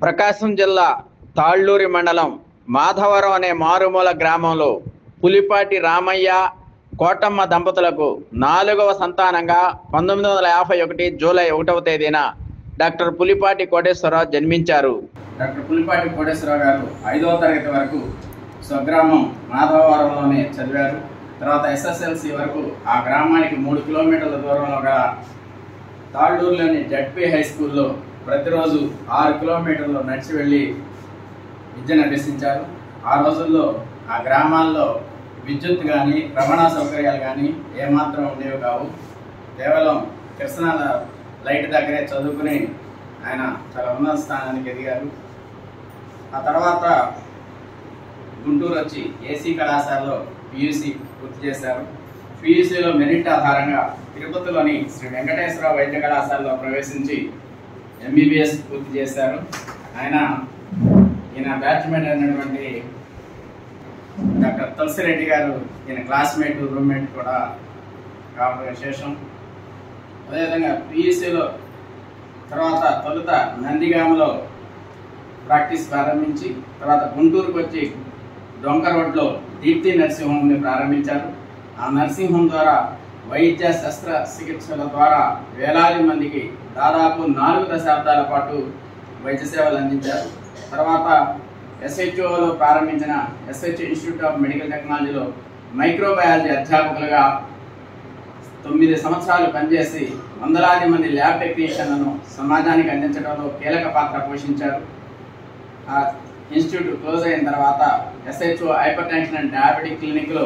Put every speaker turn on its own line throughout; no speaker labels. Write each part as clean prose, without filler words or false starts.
ప్రకాశం జిల్లా తాళ్ళూరి మండలం మాధవరం అనే మారుమూల గ్రామంలో పులిపాటి రామయ్య కోటమ్మ దంపతులకు 4వ సంతానంగా 1951 జూలై 1వ తేదీన డాక్టర్ పులిపాటి కోటేశ్వరరావు జన్మించారు.
డాక్టర్ పులిపాటి కోటేశ్వరరావు గారు 5వ తరగతి వరకు స్వగ్రామం మాధవరంలోనే చదివారు. తర్వాత ఎస్ఎస్ఎల్సి వరకు ఆ గ్రామానికి 3 కిలోమీటర్ల దూరంలో గల తాళ్ళూరులోని జడ్పీ హై స్కూల్లో ప్రతిరోజు 6 కిలోమీటర్లు నడిచి వెళ్ళి విద్యను అభ్యసించారు. ఆ రోజుల్లో ఆ గ్రామాల్లో విద్యుత్ కానీ రవాణా సౌకర్యాలు కానీ ఏమాత్రం ఉండేవి కావు. కేవలం కృష్ణా లైట్ దగ్గరే చదువుకుని ఆయన చాలా ఉన్నత స్థానానికి ఎదిగారు. ఆ తర్వాత గుంటూరు వచ్చి ఏసీ కళాశాలలో పియూసీ పూర్తి చేశారు. పియూసీలో మెరిట్ ఆధారంగా తిరుపతిలోని శ్రీ వెంకటేశ్వర వైద్య కళాశాలలో ప్రవేశించి ఎంబీబీఎస్ పూర్తి చేశారు. ఈయన బ్యాచ్మేట్ అయినటువంటి డాక్టర్ తులసిరెడ్డి గారు ఈయన క్లాస్మేట్ రూమ్మేట్ కూడా కావడం విశేషం. అదేవిధంగా పియూసీలో తర్వాత తొలుత నందిగామలో ప్రాక్టీస్ ప్రారంభించి తర్వాత గుంటూరుకు వచ్చి డొంక రోడ్లో దీప్తి నర్సింగ్ హోమ్ని ప్రారంభించారు. ఆ నర్సింగ్ హోమ్ ద్వారా వైద్య శస్త్రచికిత్సల ద్వారా వేలాది మందికి దాదాపు 4 దశాబ్దాల పాటు వైద్య సేవలు అందించారు. తర్వాత ఎస్హెచ్ఓలో ప్రారంభించిన ఎస్హెచ్ ఇన్స్టిట్యూట్ ఆఫ్ మెడికల్ టెక్నాలజీలో మైక్రోబయాలజీ అధ్యాపకులుగా 9 సంవత్సరాలు పనిచేసి వందలాది మంది ల్యాబ్ టెక్నీషియన్లను సమాజానికి అందించడంలో కీలక పాత్ర పోషించారు. ఆ ఇన్స్టిట్యూట్ క్లోజ్ అయిన తర్వాత SHO hypertension and diabetic క్లినిక్లో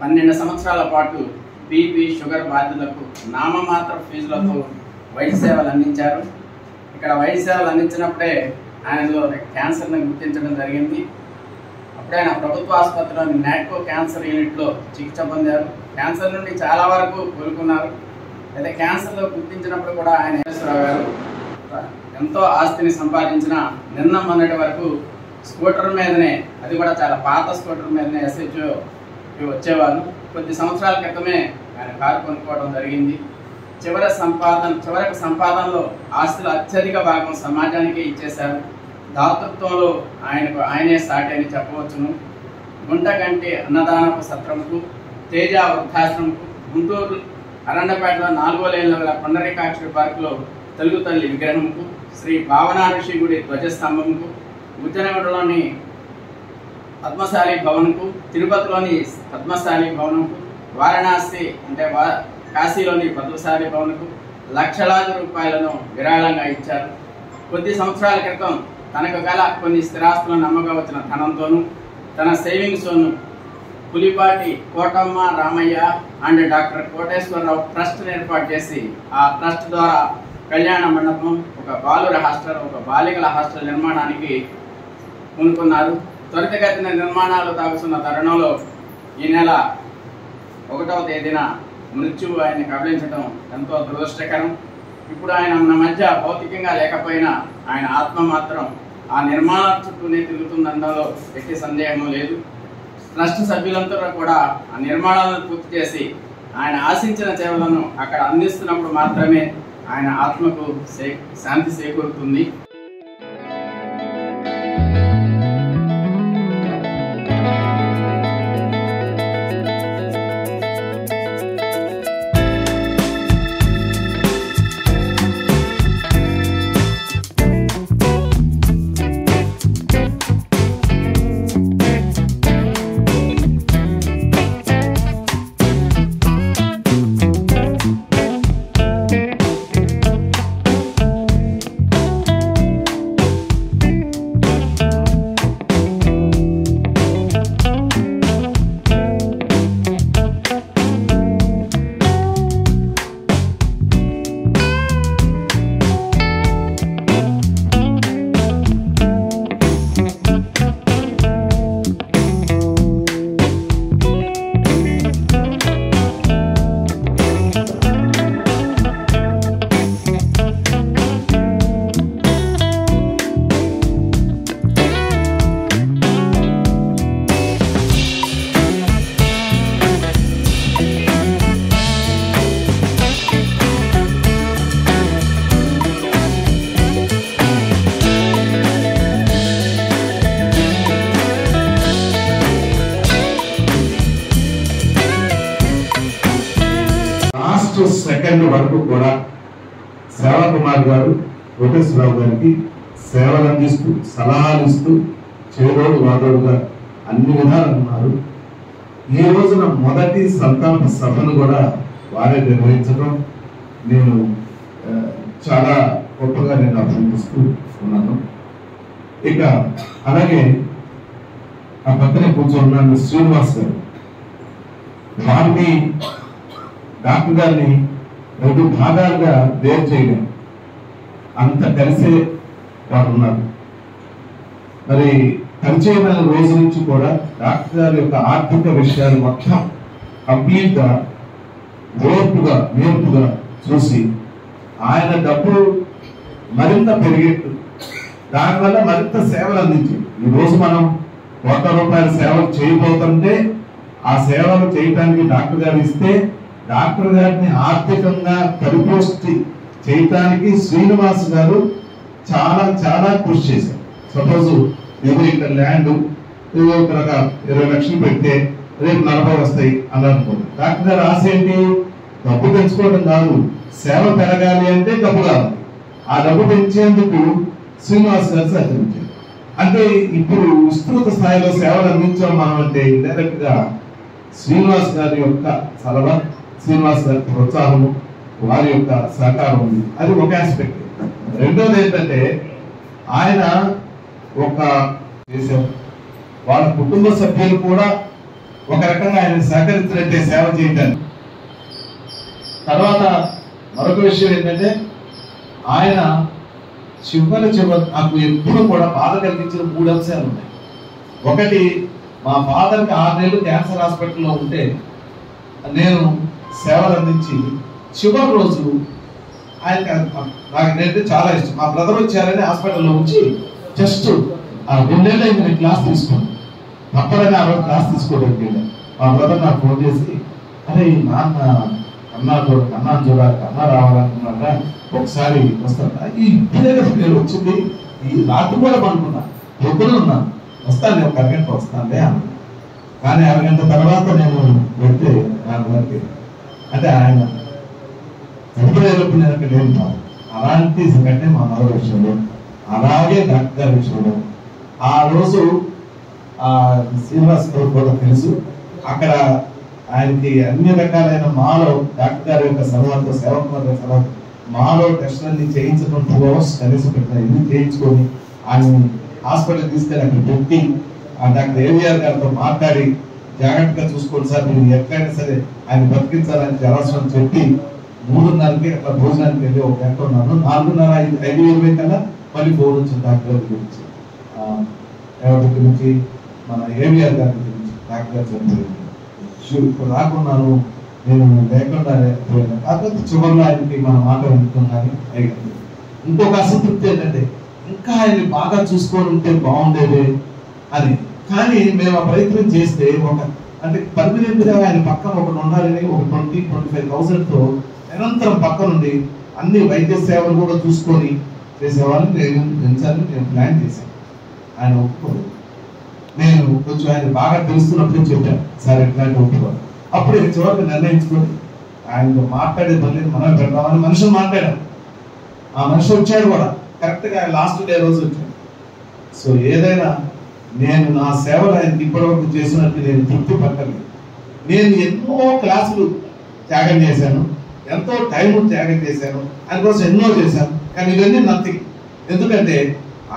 12 సంవత్సరాల పాటు బీపీ షుగర్ బాధితులకు నామమాత్ర ఫీజులతో వైద్య సేవలు అందించారు. ఇక్కడ వైద్య సేవలు అందించినప్పుడే ఆయనలో క్యాన్సర్ని గుర్తించడం జరిగింది. అప్పుడే ఆయన ప్రభుత్వ ఆసుపత్రిలోని నాట్కో క్యాన్సర్ యూనిట్లో చికిత్స పొందారు. క్యాన్సర్ నుండి చాలా వరకు కోలుకున్నారు. అయితే క్యాన్సర్లో గుర్తించినప్పుడు కూడా ఆయన కోటేశ్వరరావు గారు ఎంతో ఆస్తిని సంపాదించిన నిన్న మొన్నటి వరకు స్కూటర్ మీదనే, అది కూడా చాలా పాత స్కూటర్ మీదనే ఎస్హెచ్ఓ వచ్చేవారు. కొద్ది సంవత్సరాల క్రితమే ఆయన కారు కొనుక్కోవడం జరిగింది. చివరికి సంపాదనలో ఆస్తుల అత్యధిక భాగం సమాజానికి ఇచ్చేశారు. దాతృత్వంలో ఆయనే సాటి అని చెప్పవచ్చును. గుంటగంటి అన్నదానపు సత్రంకు, తేజ వృద్ధాశ్రమంకు, గుంటూరు అరండపేటలో 4వ లేన్లో గల పుండరీకాక్షుడి పార్కులో తెలుగు తల్లి విగ్రహంకు, శ్రీ భావనాఋషి గుడి ధ్వజస్తంభంకు, ఉద్యనగూడలోని పద్మశాలి భవన్కు, తిరుపతిలోని పద్మశాలి భవన్కు, వారణాసి అంటే కాశీలోని పద్మశాలి భవన్కు లక్షలాది రూపాయలను విరాళంగా ఇచ్చారు. కొద్ది సంవత్సరాల క్రితం తనకు గల కొన్ని స్థిరాస్తులను అమ్మగా వచ్చిన ధనంతోనూ తన సేవింగ్స్తోనూ పులిపాటి కోటమ్మ రామయ్య అండ్ డాక్టర్ కోటేశ్వరరావు ట్రస్ట్ని ఏర్పాటు చేసి ఆ ట్రస్ట్ ద్వారా కళ్యాణ మండపం, ఒక బాలుర హాస్టల్, ఒక బాలికల హాస్టల్ నిర్మాణానికి పూనుకున్నారు. త్వరితగతిన నిర్మాణాలు తాగుతున్న తరుణంలో ఈ నెల 1వ తేదీన మృత్యువు ఆయన్ని కబలించడం ఎంతో దురదృష్టకరం. ఇప్పుడు ఆయన మన మధ్య భౌతికంగా లేకపోయినా ఆయన ఆత్మ మాత్రం ఆ నిర్మాణాల చుట్టూనే తిరుగుతుందనడంలో ఎట్టి సందేహము లేదు. ట్రస్ట్ సభ్యులంతా కూడా ఆ నిర్మాణాలను పూర్తి చేసి ఆయన ఆశించిన సేవలను అక్కడ అందిస్తున్నప్పుడు మాత్రమే ఆయన ఆత్మకు శాంతి చేకూరుతుంది.
లాస్ట్ సెకండ్ వరకు కూడా సేవా కుమార్ గారు కోటేశ్వరరావు గారికి సేవలు అందిస్తూ సలహాలు ఇస్తూ చేదోడు వాదోడుగా అన్ని విధాలు ఉన్నారు. ఈ రోజున మొదటి సంతాప సభను కూడా వారే నిర్వహించడం నేను చాలా గొప్పగా నేను అభినందిస్తూ ఉన్నాను. ఇక అలాగే ఆ పక్కనే కూర్చొని శ్రీనివాస్ గారు, వారిని డాక్టర్ గారిని 2 భాగాలుగా వేరు చేయడం అంత కలిసే వారు ఉన్నారు. మరి పరిచయమైన రోజు నుంచి కూడా డాక్టర్ గారి యొక్క ఆర్థిక విషయాలు మొత్తం కంప్లీట్ గా నేర్పుగా చూసి ఆయన డబ్బు మరింత పెరిగేట్టు, దానివల్ల మరింత సేవలు అందించి ఈ రోజు మనం ₹1,00,00,000 సేవలు చేయబోతుంటే ఆ సేవలు చేయడానికి డాక్టర్ గారు ఇస్తే డాక్టర్ గారిని ఆర్థికంగా పరిపోష్టి చేయటానికి శ్రీనివాస్ గారు చాలా చాలా కృషి చేశారు. సపోజ్ ఏదో ఇక్కడ ల్యాండ్ ఏదో ఒక 20 లక్షలు పెడితే రేపు 40 వస్తాయి అని అనుకోండి. డాక్టర్ గారు ఆశ ఏంటి? డబ్బు పెంచుకోవడం కాదు, సేవ పెరగాలి అంటే డబ్బు కావాలి. ఆ డబ్బు పెంచేందుకు శ్రీనివాస్ గారు సహకరించారు. అంటే ఇప్పుడు విస్తృత స్థాయిలో సేవలు అందించాం మనం అంటే డైరెక్ట్ గా శ్రీనివాస్ గారి యొక్క సలహా, శ్రీనివాస్ గారి ప్రోత్సాహము, వారి యొక్క సహకారం ఉంది. అది ఒక ఆస్పెక్ట్. రెండోది ఏంటంటే ఆయన ఒక చేశారు, వాళ్ళ కుటుంబ సభ్యులు కూడా ఒక రకంగా ఆయన సహకరించినట్టే సేవ చేయడానికి. తర్వాత మరొక విషయం ఏంటంటే ఆయన చివరి నాకు ఎప్పుడు కూడా బాధ కలిగించిన 3 అంశాలు ఉన్నాయి. ఒకటి, మా ఫాదర్కి 6 నెలలు క్యాన్సర్ హాస్పిటల్లో ఉంటే నేను సేవలు అందించి చివరి రోజు ఆయనకి నాకు నేనంటే చాలా ఇష్టం. మా బ్రదర్ వచ్చారని హాస్పిటల్లో ఉంచి జస్ట్ 2 నెలలు అయింది నేను క్లాస్ తీసుకున్నాను. తప్పదని ఆ రోజు క్లాస్ తీసుకోవడానికి మా బ్రదర్ నాకు ఫోన్ చేసి, అరే నాన్న కన్నా చూడాలి, కన్నా రావాలనుకున్నారా, ఒకసారి వస్తాను. ఇప్పుడే నేను వచ్చింది, ఈ రాత్రి కూడా పడుకున్నా, పొద్దున ఉన్నాను, వస్తాను, ఒక అరగంట వస్తానులే అన్న. కానీ అరగంట తర్వాత నేను వెళ్తే వారికి అంటే ఆయన చనిపోయేటప్పుడు నేను అక్కడ లేను. అలాంటి సంఘటన మా మరో విషయంలో, అలాగే డాక్టర్ గారి విషయంలో ఆ రోజు శ్రీనివాస్ గారు కూడా తెలుసు. అక్కడ ఆయనకి అన్ని రకాలైన మాలో డాక్టర్ గారి యొక్క సలహాతో, సేవకుమార్ గారి సలహా మాలో టెస్టులన్నీ చేయించడం 2 hours కనీసం పెట్టిన ఇన్ని చేయించుకొని ఆయన హాస్పిటల్ తీసుకెళ్ళి అక్కడ పెట్టి ఆ డాక్టర్ ఏవిఆర్ గారితో మాట్లాడి జాగ్రత్తగా చూసుకోండి సార్, మీరు ఎట్లయినా సరే ఆయన బతికించాలని అవసరం చెప్పి 3:30కి అట్లా భోజనానికి వెళ్ళి ఒక గంట ఉన్నాను. 4:30-5:20 కల్లా మళ్ళీ ఫోన్ వచ్చింది డాక్టర్ గారి గురించి, ఎవరి గురించి, మన ఏవిఆర్ గారి గురించి. డాక్టర్ గారు చెప్పలేదు, ఇప్పుడు రాకున్నాను, నేను లేకుండా పోయినా. కాకపోతే చివరిలో ఆయనకి మన మాట వింటున్నాను. ఇంకొక అసంతృప్తి ఏంటంటే ఇంకా ఆయన్ని బాగా చూసుకొని ఉంటే బాగుండేది అని. కానీ మేము ఆ ప్రయత్నం చేస్తే అంటే పర్మనెంట్ గా ఆయన పక్కన ఒకటి ఉండాలని ఒక 20-25,000తో నిరంతరం పక్క నుండి అన్ని వైద్య సేవలు కూడా చూసుకొని చేసేవాళ్ళని నేను ప్లాన్ చేశాను. ఆయన ఒప్పుకోలేదు. నేను కొంచెం ఆయన బాగా తెలుస్తున్నప్పుడే చెప్పాను, సార్ ఎట్లాంటి ఒప్పుకోవాలి. అప్పుడు చివరికి నిర్ణయించుకొని ఆయనతో మాట్లాడే పని మనం పెడదామని మనుషులు మాట్లాడాం. ఆ మనిషి వచ్చాడు కూడా, కరెక్ట్ గా లాస్ట్ డే రోజు వచ్చాడు. సో ఏదైనా నేను నా సేవలు ఆయనకి ఇప్పటివరకు చేసినట్టు నేను తృప్తి పట్టలేదు. నేను ఎన్నో క్లాసులు త్యాగం చేశాను, ఎంతో టైం త్యాగం చేశాను, ఆయన కోసం ఎన్నో చేశాను. కానీ ఇవన్నీ నథింగ్. ఎందుకంటే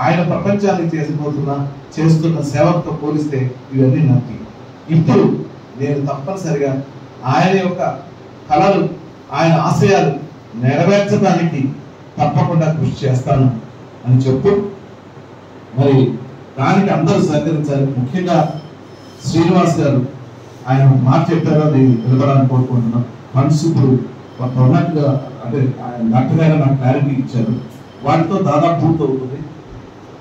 ఆయన ప్రపంచానికి చేస్తున్న సేవతో పోలిస్తే ఇవన్నీ నథింగ్. ఇప్పుడు నేను తప్పనిసరిగా ఆయన యొక్క కళలు, ఆయన ఆశయాలు నెరవేర్చడానికి తప్పకుండా కృషి చేస్తాను అని చెప్తూ, మరి దానికి అందరూ సహకరించాలి. ముఖ్యంగా శ్రీనివాస్ గారు ఆయన మాట చెప్పారో అది నిలబడాలని కోరుకుంటున్నాం. ఫండ్స్ ఇప్పుడు ఉన్నట్టుగా అంటే ఆయన డాక్టర్ గారు నాకు క్లారిటీ ఇచ్చారు, వాటితో దాదాపు పూర్తి అవుతుంది.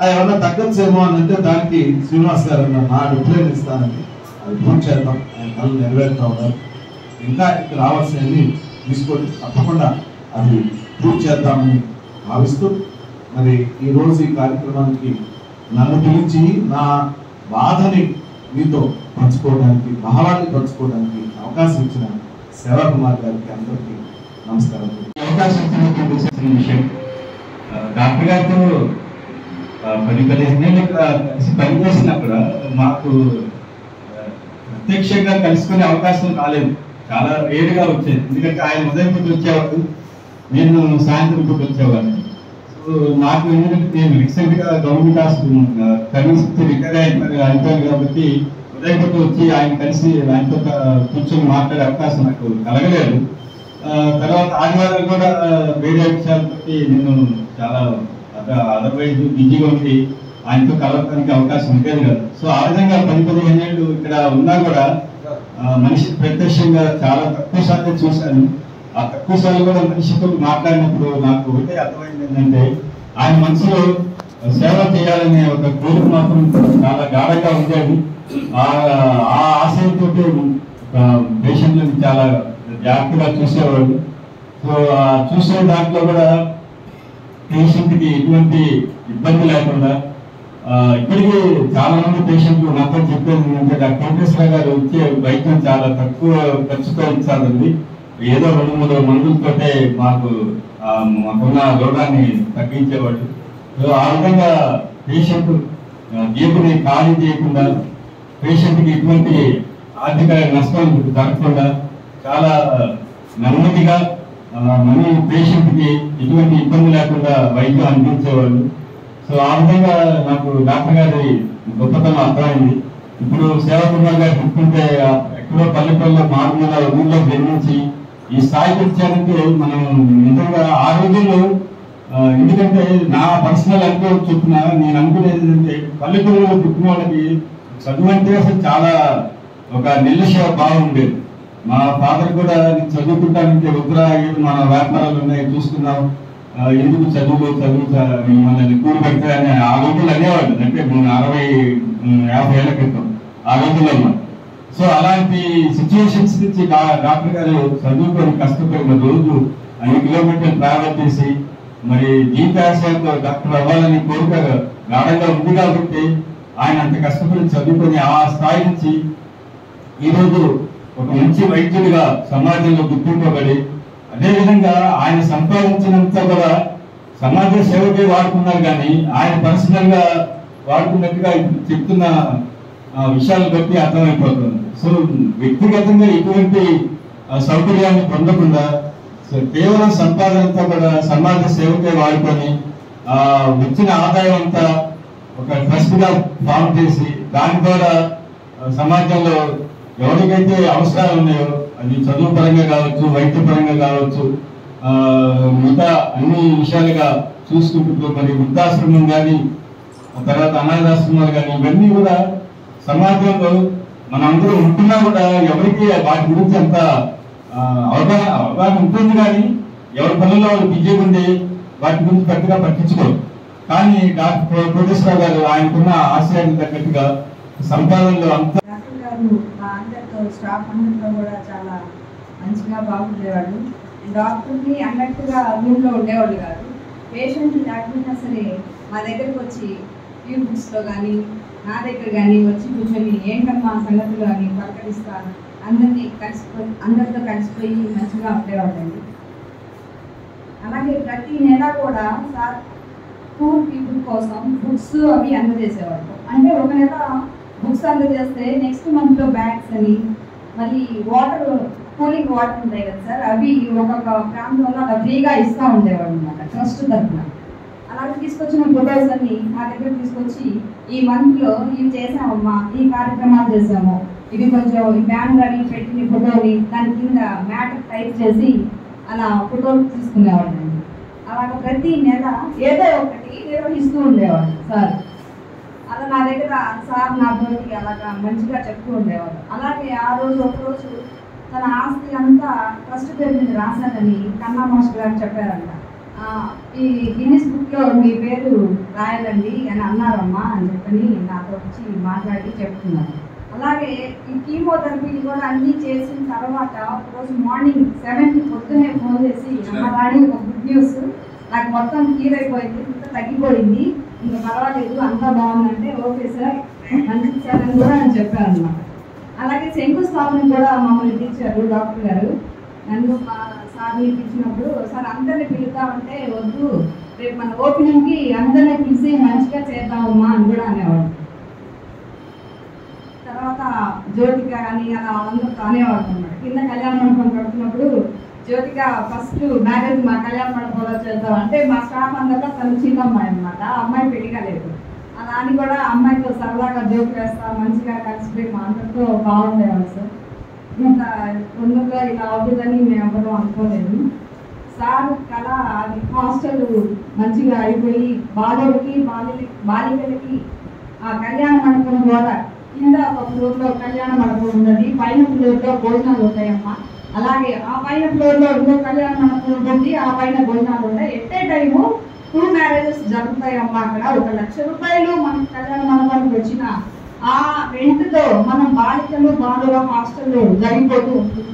అది ఏమన్నా తగ్గచ్చేమో అని అంటే దానికి శ్రీనివాస్ గారు నా డిప్లైన్ ఇస్తానని అది పూర్తి చేద్దాం. ఆయన కళ్ళు నెరవేరుతా ఉన్నారు. ఇంకా ఇక్కడ రావాల్సినవి తీసుకొని తప్పకుండా అది పూర్తి చేద్దామని భావిస్తూ, మరి ఈరోజు ఈ కార్యక్రమానికి నన్ను పిలిచి నా బాధని మీతో పంచుకోవడానికి, భావాన్ని పంచుకోవడానికి అవకాశం ఇచ్చిన సేవా కుమార్ గారికి అందరికీ నమస్కారం. అవకాశం ఇచ్చినటువంటి విషయం డాక్టర్ గారితో 10-15 ఏళ్ళు కలిసి పనిచేసినప్పుడు మాకు ప్రత్యక్షంగా కలుసుకునే అవకాశం రాలేదు. చాలా రేరుగా వచ్చేది. ఎందుకంటే ఆయన ఉదయం పూట వచ్చేవాడు, నేను సాయంత్రం పూట వచ్చేవాడిని. సో నాకు ఏంటంటే నేను రీసెంట్ గా గవర్నమెంట్ హాస్పిటల్ కనీసం రిటైర్ అయిపోయాను కాబట్టి ఉదయం పూట వచ్చి ఆయన కలిసి ఆయనతో కూర్చొని మాట్లాడే అవకాశం నాకు కలగలేదు. తర్వాత ఆదివారం కూడా వేరే విషయాలతోటి నేను చాలా అదర్వైజ్ బిజీగా ఉండి ఆయనతో కలవడానికి అవకాశం ఉండేది కాదు. సో ఆ విధంగా 10-15 ఏళ్ళు ఇక్కడ ఉన్నా కూడా మనిషి ప్రత్యక్షంగా చాలా తక్కువ సార్లు చూశాను. ఆ తక్కువ సార్లు కూడా మనిషితో మాట్లాడినప్పుడు నాకు ఒకటే అర్థమైంది ఏంటంటే ఆయన మనసులో సేవ చేయాలనే ఒక కోరిక మాత్రం చాలా గాఢంగా ఉండేది. ఆ ఆశయంతో పేషెంట్లను చాలా జాగ్రత్తగా చూసేవాడు. సో చూసే దాంట్లో కూడా పేషెంట్కి ఎటువంటి ఇబ్బంది లేకుండా ఇప్పటికీ చాలా మంది పేషెంట్లు నాతో చెప్పేది ఏంటంటే డాక్టర్ వెంకటేశ్వర గారు వచ్చే వైద్యం చాలా తక్కువ ఖర్చుతో ఇచ్చారండి, ఏదో 2-3 మందులతోటే మాకున్న రోగాన్ని తగ్గించేవాడు. సో ఆ విధంగా పేషెంట్ జేబుని ఖాళీ చేయకుండా, పేషెంట్కి ఎటువంటి ఆర్థిక నష్టం జరగకుండా చాలా నెమ్మదిగా మనీ పేషెంట్కి ఎటువంటి ఇబ్బంది లేకుండా వైద్యం అందించేవాళ్ళు. సో ఆ విధంగా నాకు డాక్టర్ గారి గొప్పతనం అర్థమైంది. ఇప్పుడు సేవకుమార్ గారు చెప్పుకుంటే ఎక్కడో పల్లెటూరులో మారుమూల ఊళ్ళో జన్మించి ఈ స్థాయికి వచ్చారంటే మనం నిజంగా ఆ రోజుల్లో, ఎందుకంటే నా పర్సనల్ అనుభవం చొప్పున నేను అనుకునేది ఏంటంటే పల్లెటూరులో పుట్టిన వాళ్ళకి చదువు అంటే అసలు చాలా ఒక నిర్లక్ష్య భావం ఉండేది. మా ఫాదర్ కూడా చదువుకుంటానంటే వద్దురా, మన వ్యాపారాలు ఉన్నాయి చూసుకున్నాం, ఎందుకు చదువు మనల్ని కూలి పెడతాయని ఆ రోజులు అనేవాళ్ళు. అంటే 60-50 ఏళ్ల క్రితం ఆ రోజుల్లో ఉన్నాం. సో అలాంటి సిచ్యువేషన్స్ నుంచి డాక్టర్ గారు చదువుకొని కష్టపడిన రోజు 5 కిలోమీటర్లు ట్రావెల్ చేసి మరి జీవితాశయంతో డాక్టర్ అవ్వాలని కోరిక గాఢంగా ఉంది కాబట్టి ఆయన అంత కష్టపడి చదువుకొని ఆ స్థాయి నుంచి ఈరోజు ఒక మంచి వైద్యుడిగా సమాజంలో గుర్తింపబడి, అదేవిధంగా ఆయన సంపాదించినంత కూడా సమాజ సేవకే వాడుకున్నారు కానీ ఆయన పర్సనల్ గా వాడుకున్నట్టుగా ఇప్పుడు చెప్తున్న విషయాలను బట్టి అర్థమైపోతుంది. సో వ్యక్తిగతంగా ఎటువంటి సౌకర్యాన్ని పొందకుండా కేవలం సంపాదనతో కూడా సమాజ సేవకే వాడుకొని వచ్చిన ఆదాయం అంతా ఒక ట్రస్ట్ గా ఫామ్ చేసి దాని ద్వారా సమాజంలో ఎవరికైతే అవసరాలు ఉన్నాయో, అది చదువు పరంగా కావచ్చు, వైద్య పరంగా కావచ్చు, మిగతా అన్ని విషయాలుగా చూసుకుంటూ మరి వృద్ధాశ్రమం కానీ తర్వాత అనాథాశ్రమాలు కానీ ఇవన్నీ కూడా సమాజంలో మనందరూ ఉంటున్నా కూడా ఎవరికి వాటి గురించి అంత అవగాహన ఉంటుంది కానీ ఎవరి పనుల్లో వాళ్ళు బిజీగా ఉండి వాటి గురించి పెద్దగా పట్టించుకోరు. కానీ డాక్టర్ కోటేశ్వరరావు గారు ఆయనకున్న ఆశయానికి తగ్గట్టుగా సంపాదనలో అంతా
అందరితో స్టాఫ్ అందరితో కూడా చాలా మంచిగా బాగుండేవాళ్ళు. డాక్టర్ని అన్నట్టుగా రూమ్లో ఉండేవాళ్ళు కాదు. పేషెంట్లు లేకపోయినా సరే మా దగ్గరకు వచ్చి వ్యూ బుక్స్లో కానీ నా దగ్గర కానీ వచ్చి కూర్చొని ఏంటమ్మా సంగతులు అని పలకరిస్తాను. అందరితో కలిసిపోయి మంచిగా ఉండేవాళ్ళండి. అలాగే ప్రతి నెల కూడా సార్ పూర్ పీపుల్ కోసం బుక్స్ అవి అందజేసేవాళ్ళు. అంటే ఒక నెల బుక్స్ అందజేస్తే నెక్స్ట్ మంత్లో బ్యాగ్స్ అని, మళ్ళీ కూలింగ్ వాటర్ ఉంటాయి కదా సార్, అవి ఒక్కొక్క ప్రాంతంలో అలా ఫ్రీగా ఇస్తూ ఉండేవాడు అనమాట ట్రస్ట్ తరఫున. అలాగే తీసుకొచ్చిన ఫొటోస్ అన్ని నా దగ్గర తీసుకొచ్చి ఈ మంత్లో ఇవి చేసామమ్మా, ఈ కార్యక్రమాలు చేసాము, ఇది కొంచెం ఈ బ్యానర్ అవి పెట్టిన ఫోటోని దాని కింద మ్యాటర్ టైప్ చేసి అలా ఫోటోలు తీసుకునేవాళ్ళండి. అలాగ ప్రతి నెల ఏదో ఒకటి నిర్వహిస్తూ ఉండేవాడు సార్. అలా నా దగ్గర సార్ నాతో అలాగా మంచిగా చెప్తూ ఉండేవాడు. అలాగే ఆ రోజు ఒకరోజు తన ఆస్తి అంతా ట్రస్ట్ పేరు మీద రాశానని కన్నా మాస్టర్ గారు చెప్పారంట. ఈ గిన్నిస్ బుక్లో మీ పేరు రాయాలండి అని అన్నారమ్మా అని చెప్పని నాతో వచ్చి మాట్లాడి చెప్తున్నారు. అలాగే ఈ కీమోథెరపీని కూడా అన్నీ చేసిన తర్వాత ఒకరోజు మార్నింగ్ 7కి పొద్దునే ఫోన్ చేసి అమ్మ రాణి ఒక గుడ్ న్యూస్, నాకు మొత్తం క్లియర్ అయిపోయింది, ఇంకా తగ్గిపోయింది, ఇంకా పర్వాలేదు అంతా బాగుందంటే ఓకే సార్ మంచిది సార్ అని కూడా అని చెప్పారు అనమాట. అలాగే శంకుస్థాపన కూడా మమ్మల్ని ఇచ్చారు డాక్టర్ గారు. నన్ను మా సార్ని పిలిచినప్పుడు సార్ అందరిని పిలుద్దామంటే వద్దు, రేపు మన ఓపెనింగ్కి అందరిని పిలిచి మంచిగా చేద్దామమ్మా అని కూడా అనేవాడు. తర్వాత జ్యోతిక అని అలా అందరితో అనేవాడు అన్నమాట. కింద కళ్యాణ మండపం కడుతున్నప్పుడు జ్యోతిక ఫస్ట్ మ్యారేజ్ మా కళ్యాణ మండపంలో చేద్దాం అంటే మా స్టాఫ్ అందరిలో తను చిన్న అమ్మాయి అనమాట. ఆ అమ్మాయి పెళ్లి కాలేదు. అలా అని కూడా అమ్మాయితో సరదాగా జోక్ వేస్తా మంచిగా కలిసిపోయి మా అందరితో బాగుండేవాడు సార్. ఇంత తొందరగా ఇలా అవుతుందని మేము ఎవరూ అనుకోలేదు. సార్ కళ అది హాస్టల్ మంచిగా అయిపోయి బాలుడికి బాలికలకి ఆ కళ్యాణ మండపం ద్వారా కింద ఒక ఫ్లోర్లో కళ్యాణ మండపం ఉన్నది, పైన ఫ్లోర్లో భోజనాలు ఉంటాయమ్మా. అలాగే ఆ పైన ఫ్లోర్లో ఇంకో కళ్యాణ మండపం ఉంటుంది, ఆ పైన భోజనాలు ఉంటాయి. ఎట్ ఏ టైము 2 మ్యారేజెస్ జరుగుతాయమ్మా. అక్కడ 1,00,000 రూపాయలు మనకి కళ్యాణ మండపానికి వచ్చిన ఆ రెంట్తో మనం బాలికలు బాలుర హాస్టల్లో జరిగిపోతూ ఉంటుంది.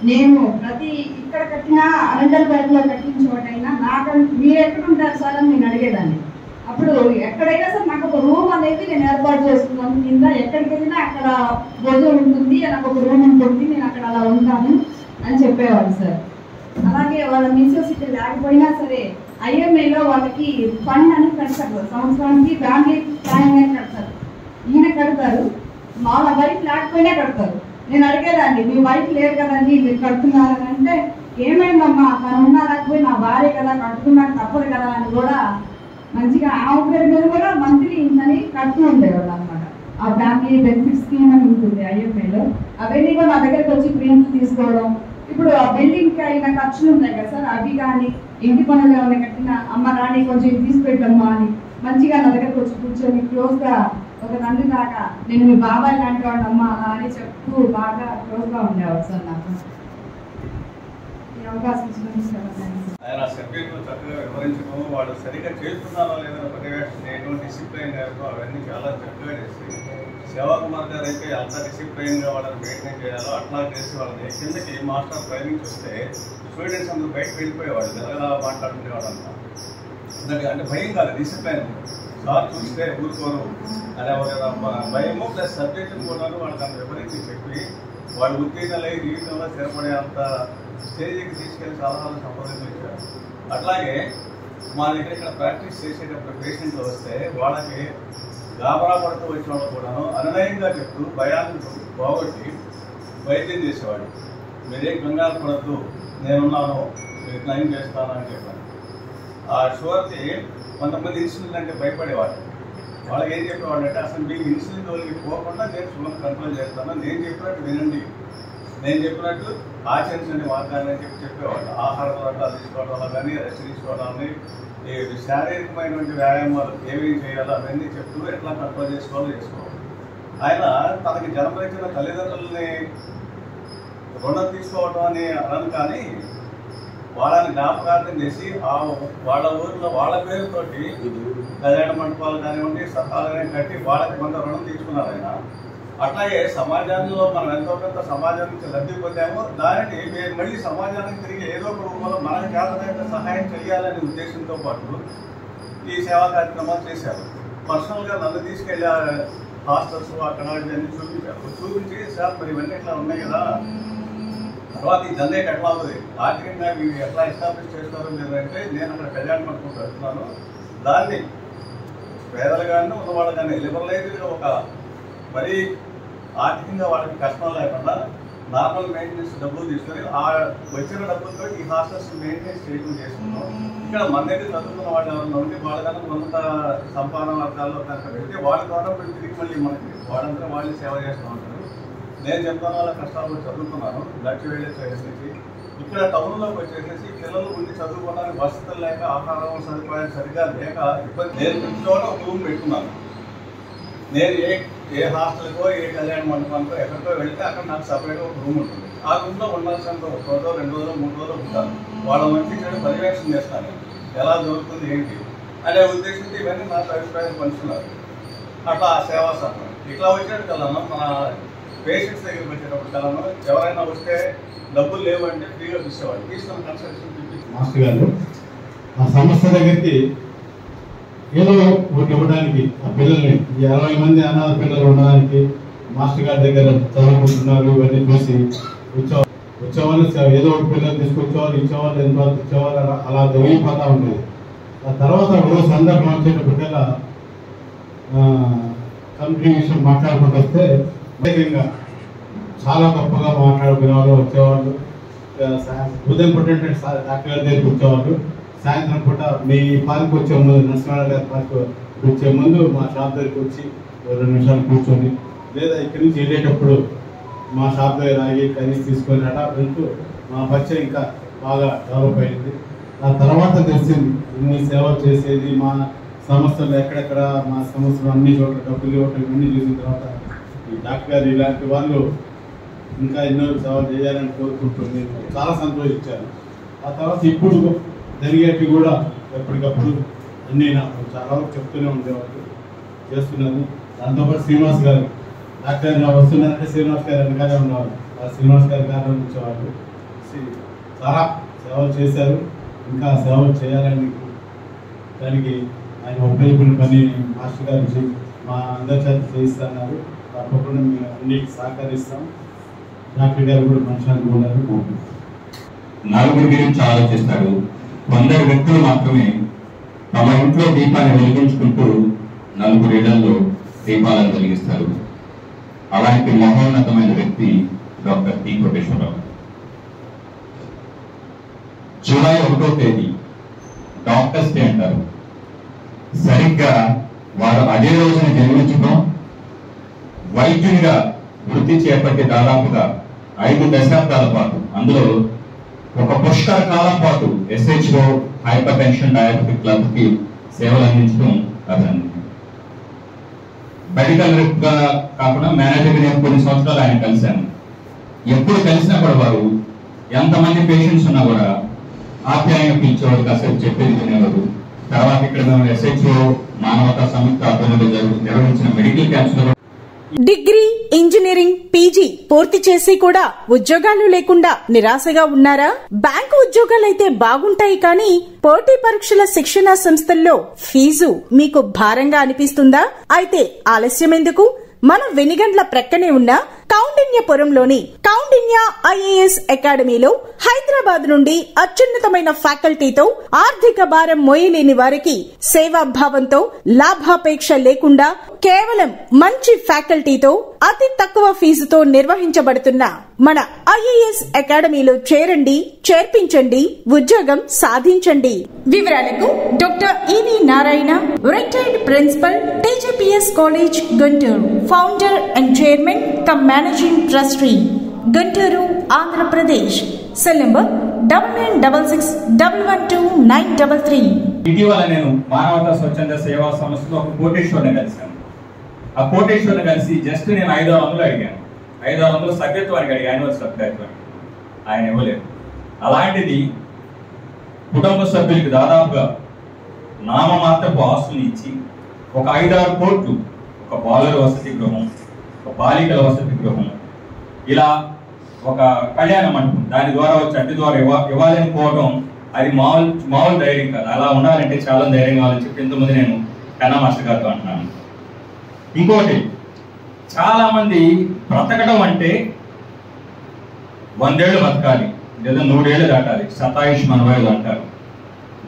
నేను ప్రతి ఇక్కడ కట్టిన అనంతపేటలో కట్టిన చోటైనా నాకంటే మీరు ఎక్కడ ఉంటారు సార్ అని నేను అడిగేదాన్ని. అప్పుడు ఎక్కడైనా సార్ నాకు ఒక రూమ్ అనేది నేను ఏర్పాటు చేసుకున్నాను. కింద ఎక్కడికి వెళ్ళినా అక్కడ భోజనం ఉంటుంది, నాకు ఒక రూమ్ ఉంటుంది, నేను అక్కడ అలా ఉంటాను అని చెప్పేవాడు సార్. అలాగే వాళ్ళ మిస్సెస్ ఇక్కడ లేకపోయినా సరే ఐఎంఏలో వాళ్ళకి ఫండ్ అని కడతారు, సంవత్సరానికి ఫ్యామిలీ ప్లానింగ్ అని కడతారు. ఈయన కడతారు, వాళ్ళ వైఫ్ లేకపోయినా కడతారు. నేను అడిగేదాన్ని మీ వైఫ్ లేరు కదండి మీరు కడుతున్నారని అంటే ఏమైందమ్మా తను ఉన్నా లేకపోయి నా భార్య కదా కట్టుకున్నాక తప్పదు కదా అని కూడా మంచిగా ఆ పేరు మీద కూడా మంత్లీ ఇంతని కడుతూ ఉండేవాళ్ళు అనమాట. ఆ ఫ్యామిలీ బెనిఫిట్ స్కీమ్ అని ఉంటుంది ఐఎంఏలో. అవన్నీ కూడా నా దగ్గరికి వచ్చి ప్రింట్లు తీసుకోవడం. ఇప్పుడు ఆ బిల్డింగ్కి అయిన ఖర్చులు ఉంటాయి కదా సార్, అవి కానీ ఇంటి పనులు ఏమైనా కట్టిన అమ్మ రాణి కొంచెం తీసుకెళ్ళమ్మా అని మంచిగా నా దగ్గరకు వచ్చి కూర్చొని క్లోజ్గా ఒక తండ్రి దాకా నేను మీ బాబాయ్ లాంటి వాడు అమ్మ అలా అని చెప్తూ బాగా క్లోజ్గా ఉండేవాడు సార్. నాకు ఈ అవకాశం
ఆయన సబ్జెక్టులు చక్కగా వివరించడం, వాళ్ళు సరిగ్గా చేస్తున్నారో లేదో పర్యవేక్షణ చేయడం, డిసిప్లైన్ చేయడం అవన్నీ చాలా చక్కగా చేసి సేవా కుమార్ గారు అయితే అంత డిసిప్లైన్గా వాళ్ళని మెయింటైన్ చేయాలో అట్లా చేసి వాళ్ళని కిందకి మాస్టర్ ట్రైనింగ్ చూస్తే స్టూడెంట్స్ అందరూ బయటకు వెళ్ళిపోయేవాళ్ళు, ఎలా మాట్లాడుకునేవాడు అంతా. అంటే భయం కాదు, డిసిప్లైన్. సార్ చూస్తే ఊరుకోరు అనే ఒక భయము ప్లస్ సబ్జెక్టులు కూడా వాళ్ళకి అంత వివరించి చెప్పి వాళ్ళు ఉత్తీర్ణలై జీవితంలో స్థిరపడే అంత స్టేజ్కి తీసుకెళ్ళి చాలా సంప్రదించారు. అట్లాగే మా దగ్గర ఇక్కడ ప్రాక్టీస్ చేసేటప్పుడు పేషెంట్లు వస్తే వాళ్ళకి గాబరా పడుతూ వచ్చిన వాళ్ళు కూడాను అనునయంగా చెప్తూ భయాన్ని పోగొట్టి వైద్యం చేసేవాడు. మీరేం కంగారు పడద్దు, నేనున్నాను, మీరు క్లైమ్ చేస్తాను అని చెప్పాను. ఆ షూర్కి కొంతమంది ఇన్సులిన్ అంటే భయపడేవాడు. వాళ్ళకి ఏం చెప్పేవాడు అంటే అసలు మీకు ఇన్సులిన్ తోలికి పోకుండా నేను షుగర్ కంట్రోల్ చేస్తాను, నేను చెప్పినట్టు వినండి, నేను చెప్పినట్టు ఆచరించండి మార్గాన్ని అని చెప్పేవాడు. ఆహార పదార్థాలు తీసుకోవడం వల్ల కానీ రెస్ట్ తీసుకోవడాన్ని శారీరకమైనటువంటి వ్యాయామాలు ఏమేమి చేయాలో అవన్నీ చెప్తూ ఎట్లా కంట్రోల్ చేసుకోవాలో చేసుకోవాలి. ఆయన తనకి జన్మనిచ్చిన తల్లిదండ్రులని రుణం తీసుకోవడం అని అనను, కానీ వాళ్ళని జ్ఞాపకార్థం చేసి వాళ్ళ ఊరిలో వాళ్ళ పేరుతోటి కళ్యాణ మండపాలు కానివ్వండి సతాలనే కట్టి వాళ్ళకి కొంత రుణం తీసుకున్నారు ఆయన. అట్లాగే సమాజంలో మనం ఎంతో కొంత సమాజం నుంచి లబ్ధి పొందామో దానిని మేము మళ్ళీ సమాజానికి తిరిగి ఏదో ఒక రూపంలో మనకు చేతనైతే సహాయం చేయాలనే ఉద్దేశంతో పాటు ఈ సేవా కార్యక్రమాలు చేశారు. పర్సనల్గా నన్ను తీసుకెళ్ళి హాస్టల్స్ అక్కడ ఇవన్నీ చూపించారు. చూపించి సార్ మరి ఇవన్నీ ఇట్లా ఉన్నాయి కదా, తర్వాత ఈ జనరేట్ ఎట్లా అవుతుంది, ఆర్థికంగా మీరు ఎట్లా ఎస్టాబ్లిష్ చేస్తారో మీరు అంటే నేను అక్కడ కళ్యాణ మండపం పెడుతున్నాను, దాన్ని పేదలు కానీ ఉన్నవాళ్ళు కానీ లిబరలైజ్గా ఒక మరీ ఆర్థికంగా వాళ్ళకి కష్టం లేకుండా నార్మల్ మెయింటెనెన్స్ డబ్బులు తీసుకొని ఆ వచ్చిన డబ్బులతో ఈ హాస్టల్స్ మెయింటెనెన్స్ చేయడం చేసుకున్నాం. ఇక్కడ మన దగ్గర చదువుకున్న వాళ్ళు ఎవరైనా ఉంటే వాళ్ళకన్నా కొంత సంపాదన వర్గాల్లో కనుక పెడితే వాళ్ళ ద్వారా తిరిగి మళ్ళీ మనకి వాళ్ళంతా వాళ్ళు సేవ చేస్తూ ఉంటారు. నేను చెప్తాను వాళ్ళ కష్టాలు చదువుకున్నాను, లక్ష వెళ్ళే చేసేసి ఇక్కడ టౌన్లోకి వచ్చేసేసి పిల్లలు ఉండి చదువుకోవడానికి వసతులు లేక ఆహారం సదుపాయాలు సరిగ్గా లేక ఇబ్బంది. నేను చోట ఒక రూమ్ పెట్టుకున్నాను. నేను ఏ హాస్టల్కో ఏ కళ్యాణ మండపానికో ఎక్కడికో వెళ్తే అక్కడ నాకు సపరేట్గా ఒక రూమ్ ఉంటుంది. ఆ రూమ్లో ఉండాల్సిన ఒక రోజు 2 రోజులు 3 రోజులు ఉంటాను. వాళ్ళ మంచి చెడు పర్యవేక్షణ చేస్తాను, ఎలా జరుగుతుంది ఏంటి అనే ఉద్దేశంతో ఇవన్నీ నాకు అభిప్రాయం పంచుతున్నారు. అట్లా సేవా సహనం ఇట్లా వచ్చేది కలను మన పేషెంట్స్ దగ్గరికి వచ్చేటప్పుడు కలను ఎవరైనా వస్తే డబ్బులు లేవంటే ఫ్రీగా తీసేవాడు, తీసుకొని కన్సల్టేషన్ చూపించి
మాస్టర్ గారు ఆ సంస్థ దగ్గరికి ఏదో ఒకటి ఇవ్వడానికి ఆ పిల్లల్ని 20 మంది అనాథ పిల్లలు ఉండడానికి మాస్టర్ గారి దగ్గర చదువుకుంటున్నారు ఇవన్నీ చూసి వచ్చాం.
వచ్చేవాళ్ళు ఏదో ఒకటి పిల్లలు తీసుకొచ్చేవాళ్ళు, ఇచ్చేవాళ్ళు, ఎంత ఇచ్చేవాళ్ళు, అలా జరిగిపోతూ ఉండేది. ఆ తర్వాత ఒక సందర్భం వచ్చేటప్పటికల్లా కంపెనీ విషయం మాట్లాడుకుంటూ వస్తే ముఖ్యంగా చాలా గొప్పగా మాట్లాడుకునే వాళ్ళు వచ్చేవాళ్ళు. ఉదయం పూట డాక్టర్ గారి దగ్గరికి వచ్చేవాళ్ళు, సాయంత్రం పూట మీ పార్క్ వచ్చే ముందు, నరసింహారావు గారి పార్క్ వచ్చే ముందు మా షాప్ దగ్గరికి వచ్చి 2 నిమిషాలు కూర్చొని, లేదా ఇక్కడి నుంచి వెళ్ళేటప్పుడు మా షాప్ దగ్గర ఆగి కనీసి తీసుకొని అలా వెళ్తూ మా పరిచయం ఇంకా బాగా డెవలప్ అయింది. ఆ తర్వాత తెలిసింది ఇన్ని సేవలు చేసేది, మా సంస్థలు ఎక్కడెక్కడ మా సంస్థలు అన్ని చోట్ల డబ్బులు ఇవ్వటం ఇవన్నీ చూసిన తర్వాత ఈ డాక్టర్ గారు ఇలాంటి వాళ్ళు ఇంకా ఎన్నో సేవలు చేయాలని కోరుకుంటూ నేను చాలా సంతోషించాను. ఆ తర్వాత ఇప్పుడు జరిగేవి కూడా ఎప్పటికప్పుడు అన్నీ నాకు చాలా చెప్తూనే ఉండేవాళ్ళు, చేస్తున్నాను. దాంతోపాటు శ్రీనివాస్ గారు డాక్టర్ గారు వస్తున్నారంటే శ్రీనివాస్ గారు వెనకాలే ఉన్నవాళ్ళు, ఆ శ్రీనివాస్ గారి కారణం వచ్చేవాళ్ళు. చాలా సేవలు చేశారు, ఇంకా సేవలు చేయాలని దానికి ఆయన ఉపయోగపడిన పని మాస్టర్ గారు మా అందరి చేత చేయిస్తున్నారు. తప్పకుండా మేము అన్నిటికీ సహకరిస్తాం. డాక్టర్ గారు కూడా మనుషులకు ఉన్నారు.
నలుగురి గురించి ఆలోచిస్తారు. 100 వ్యక్తులు మాత్రమే తమ ఇంట్లో దీపాన్ని వెలిగించుకుంటూ నలుగురి ఇళ్లలో దీపాలను వెలిగిస్తారు. అలాంటి మహోన్నతమైన వ్యక్తి డాక్టర్ టి కోటేశ్వరరావు. జూలై 1వ తేదీ డాక్టర్స్ డే అంటారు. సరిగ్గా వారు అదే రోజున జన్మించడం, వైద్యునిగా వృత్తి చేపట్టి దాదాపుగా 5 దశాబ్దాల పాటు, అందులో ఒక పుష్కర కాలం పాటు SHO hyper tension diabetic club కి సేవలు అందించడం అభినందన. మెడికల్ రిప్ గా కాకుండా మేనేజర్ నేను కొన్ని సంవత్సరాలు ఆయన కలిశాను. ఎప్పుడు కలిసినా కూడా వారు ఎంతమంది పేషెంట్స్ ఉన్నా కూడా ఆప్యాయంగా పిలిచేవారు, కాసేపు చెప్పేది వినేవారు. తర్వాత ఇక్కడ మేము SHO మానవతా సంయుక్త ఆధ్వర్యంలో నిర్వహించిన మెడికల్ క్యాంప్స్ లో
డిగ్రీ, ఇంజనీరింగ్, పీజీ పూర్తి చేసి కూడా ఉద్యోగాలు లేకుండా నిరాశగా ఉన్నారా? బ్యాంకు ఉద్యోగాలైతే బాగుంటాయి, కానీ పోటీ పరీక్షల శిక్షణా సంస్థల్లో ఫీజు మీకు భారంగా అనిపిస్తుందా? అయితే ఆలస్యం ఎందుకు? మన వెనిగండ్ల ప్రక్కనే ఉన్న కౌండిన్యపురంలోని కౌండిన్య IAS అకాడమీలో హైదరాబాద్ నుండి అత్యున్నతమైన ఫ్యాకల్టీతో ఆర్థిక భారం మోయలేని వారికి సేవాభావంతో లాభాపేక్ష లేకుండా కేవలం మంచి ఫ్యాకల్టీతో అతి తక్కువ ఫీజుతో నిర్వహించబడుతున్న మన IAS అకాడమీలో చేరండి, చేర్పించండి, ఉద్యోగం సాధించండి. వివరాలకు doctor E V Narayana, retired principal, TJPS college Guntur, founder and chairman cum managing trustee, Guntur, Andhra Pradesh. Cell number 9966112933.
ఇటీవల నేను మానవతా స్వచ్ఛంద సేవా సంస్థలో ఒక కోటేశ్వరుని కలిశాను. ఆ కోటేశ్వరుని కలిసి జస్ట్ నేను 500 అడిగాను. 500 సభ్యత్వానికి అడిగాను, యాన్యువల్ సభ్యత్వానికి. ఆయన ఇవ్వలేదు. అలాంటిది కుటుంబ సభ్యులకి దాదాపుగా నామమాత్రపు ఆస్తులు ఇచ్చి ఒక 5-6 కోట్లు, ఒక బాలుర వసతి గృహం, ఒక బాలికల వసతి గృహం, ఇలా ఒక కళ్యాణ మండపం, దాని ద్వారా వచ్చి అడ్డు ద్వారా ఇవ్వాలని పోవడం అది మామూలు ధైర్యం కాదు. అలా ఉండాలంటే చాలా ధైర్యం కావాలని చెప్పి ఇంతకుముందు నేను కన్నా మాస్టర్ గారితో అంటున్నాను. ఇంకోటి, చాలా మంది బ్రతకడం అంటే 100 ఏళ్ళు బతకాలి లేదా 100 ఏళ్ళు దాటాలి, శతాయుష్మాన్ వయసు అంటారు.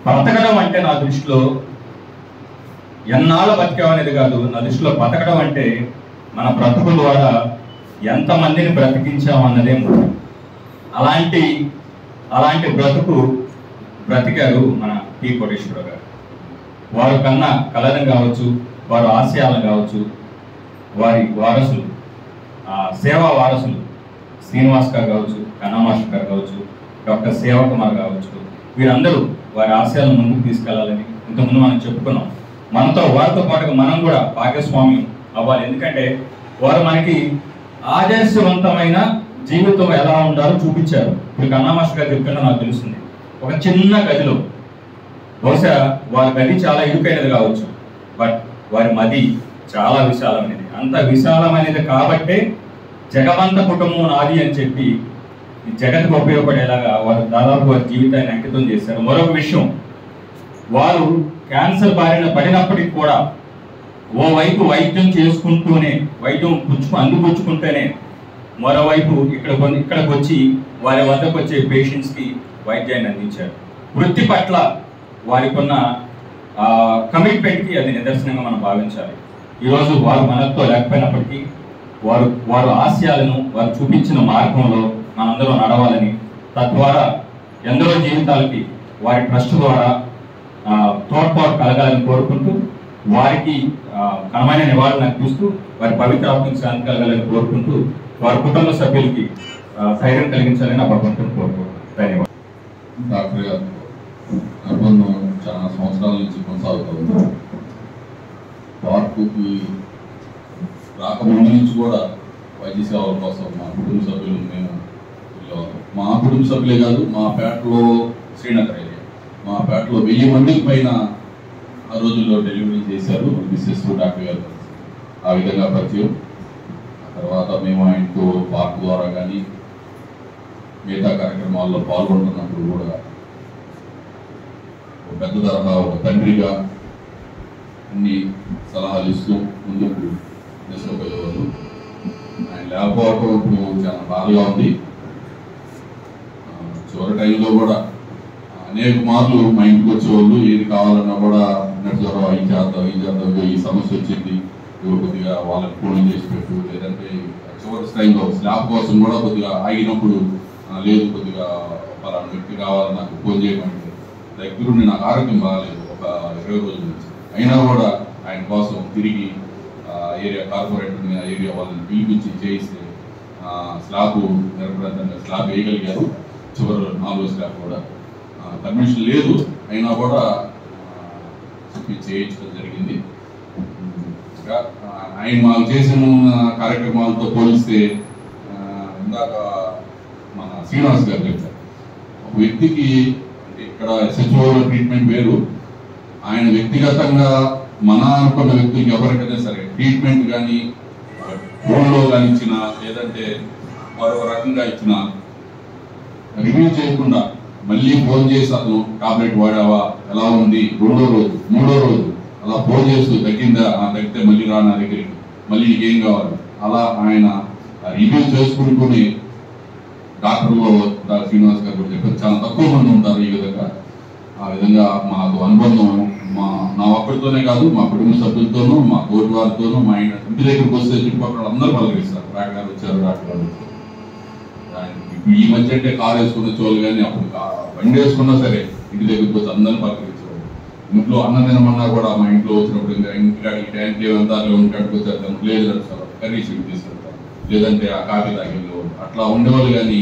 బ్రతకడం అంటే నా దృష్టిలో ఎన్నాళ్ళు బతికామనేది కాదు, నా దృష్టిలో బతకడం అంటే మన బ్రతుకుల ద్వారా ఎంతమందిని బ్రతికించామన్నదే ముఖ్యం. అలాంటి బ్రతుకు బ్రతికారు మన టి కోటేశ్వరరావు గారు. వారు కన్నా కలరం కావచ్చు, వారు ఆశయాలను కావచ్చు, వారి వారసులు, సేవా వారసులు శ్రీనివాస్ గారు కావచ్చు, కన్నా మాస్టర్ గారు కావచ్చు, డాక్టర్ సేవకుమార్ కావచ్చు, వీరందరూ వారి ఆశయాలను ముందుకు తీసుకెళ్లాలని ఇంతకుముందు మనం చెప్పుకున్నాం. వారితో పాటుగా మనం కూడా భాగస్వామ్యం అవ్వాలి. ఎందుకంటే వారు మనకి ఆదర్శవంతమైన జీవితం ఎలా ఉండాలో చూపించారు. ఇప్పుడు కన్నా మాస్టర్ గారు చెప్తుంటే నాకు తెలుస్తుంది, ఒక చిన్న గదిలో, బహుశా వారి గది చాలా ఇరుకైనది కావచ్చు, బట్ వారి మది చాలా విశాలమైనది. అంత విశాలమైనది కాబట్టే జగమంత కుటుంబం నాది అని చెప్పి ఈ జగత్తుకు ఉపయోగపడేలాగా వారు దాదాపు వారి జీవితాన్ని అంకితం చేశారు. మరొక విషయం, వారు క్యాన్సర్ బారిన పడినప్పటికి కూడా ఓవైపు వైద్యం చేసుకుంటూనే, వైద్యం అందిపుచ్చుకుంటేనే, మరోవైపు ఇక్కడికి వచ్చి వారి వద్దకు వచ్చే పేషెంట్స్కి వైద్యాన్ని అందించారు. వృత్తి పట్ల వారికి ఉన్న కమిట్మెంట్కి అది నిదర్శనంగా మనం భావించాలి. ఈరోజు వారు మనతో లేకపోయినప్పటికీ వారు ఆశయాలను వారు చూపించిన మార్గంలో మనందరం నడవాలని, తద్వారా ఎందరో జీవితాలకి వారి ట్రస్ట్ ద్వారా తోడ్పాటు కలగాలని కోరుకుంటూ, వారికి ఘనమైన నివాళులు అర్పిస్తూ, వారి పవిత్ర ఆత్మకి శాంతి కలగాలని కోరుకుంటూ, వారి కుటుంబ సభ్యులకి ధైర్యం కలిగించాలని నా భగవంతుని కోరుకుంటున్నాను. ధన్యవాదాలు.
డాక్టర్ గారు అనుబంధం చాలా సంవత్సరాల నుంచి కొనసాగుతుంది. పార్కుకి రాకముందు నుంచి కూడా వైద్య సేవల కోసం మా కుటుంబ సభ్యులు మేము వెళ్ళేవాళ్ళం. మా కుటుంబ సభ్యులే కాదు, మా పేటలో శ్రీనగర్ ఏరియా, మా పేటలో 1000 మందికి పైన ఆ రోజుల్లో డెలివరీ చేశారు మిస్సెస్ డాక్టర్ గారు. ఆ విధంగా పరిచయం. తర్వాత మేము ఆయనతో పార్క్ ద్వారా కానీ మిగతా కార్యక్రమాల్లో పాల్గొంటున్నప్పుడు కూడా ఒక పెద్ద తరహా ఒక తండ్రిగా అన్ని సలహాలు ఇస్తూ ముందుకు తీసుకుపోయేవాళ్ళు. ఆయన లేకపోవడం ఇప్పుడు చాలా బాధగా ఉంది. చివరి టైంలో కూడా అనేక మార్లు మా ఇంటికి వచ్చేవాళ్ళు. ఏది కావాలన్నా కూడా జ్వరం అవి చేద్దాం ఈ సమస్య వచ్చింది, కొద్దిగా వాళ్ళకి ఫోన్ చేసి పెట్టు, లేదంటే చివరి టైంలో స్లాబ్ కోసం కూడా కొద్దిగా ఆగినప్పుడు లేదు కొద్దిగా పలానా వ్యక్తి కావాలని నాకు ఫోన్ చేయమంటే దగ్గరుండి నాకు ఆరోగ్యం బాగాలేదు ఒక 20 రోజుల నుంచి, అయినా కూడా ఆయన కోసం తిరిగి ఏరియా కార్పొరేటర్ ఏరియా వాళ్ళని పిలిపించి చేయిస్తే స్లాబ్ నిరపరాధంగా స్లాబ్ వేయగలిగారు. చివరి 4వ స్లాబ్ కూడా పర్మిషన్ లేదు, అయినా కూడా చేయించడం జరిగింది. ఆయన మాకు చేసిన కార్యక్రమాలతో పోలిస్తే ఇందాక మన శ్రీనివాస్ గారు చెప్పారు, ఒక వ్యక్తికి ఇక్కడ SHO ట్రీట్మెంట్ వేరు, ఆయన వ్యక్తిగతంగా మన అనుకున్న వ్యక్తులకి ఎవరికైనా సరే ట్రీట్మెంట్ కానీ ఫోన్లో కానీ ఇచ్చినా లేదంటే మరో రకంగా ఇచ్చినా రివ్యూ చేయకుండా మళ్ళీ ఫోన్ చేసి అతను టాబ్లెట్ వాడావా, ఎలా ఉంది, 2వ రోజు 3వ రోజు అలా ఫోన్ చేస్తూ తగ్గిందా, తగ్గితే మళ్ళీ రా నా దగ్గరికి, మళ్ళీ నీకేం కావాలి, అలా ఆయన రివ్యూ చేసుకుంటూనే డాక్టర్లో శ్రీనివాస్ గారు చెప్పారు చాలా తక్కువ మంది ఉంటారు ఈ విధంగా. ఆ విధంగా మాకు అనుబంధం నా ఒక్కడితోనే కాదు, మా కుటుంబ సభ్యులతోనూ, మా తోటి వారితోనూ, మా ఇంటి దగ్గరికి వస్తే చుట్టుపక్కల అందరూ పలకరిస్తారు, డాక్టర్ గారు వచ్చారు, డాక్టర్ గారు వచ్చారు. ఇప్పుడు ఈ మధ్య అంటే కారు వేసుకున్న చోళ్ళు కానీ అప్పుడు బండి వేసుకున్నా సరే ఇంటి దగ్గరికి వచ్చి అందరిని పలకరించేవాళ్ళు. ఇంట్లో అన్నం తినమన్నా కూడా మా ఇంట్లో వచ్చినప్పుడు ఇంకా ఇంటికాడికి ట్యాంక్ వెళ్తారు, ఇంటికాడికి వచ్చేస్తాను, లేదు నడుస్తారు, కర్రీ స్వీట్ తీసుకెళ్తారు, లేదంటే ఆ కాఫీ తాగేవాళ్ళు. అట్లా ఉండేవాళ్ళు కానీ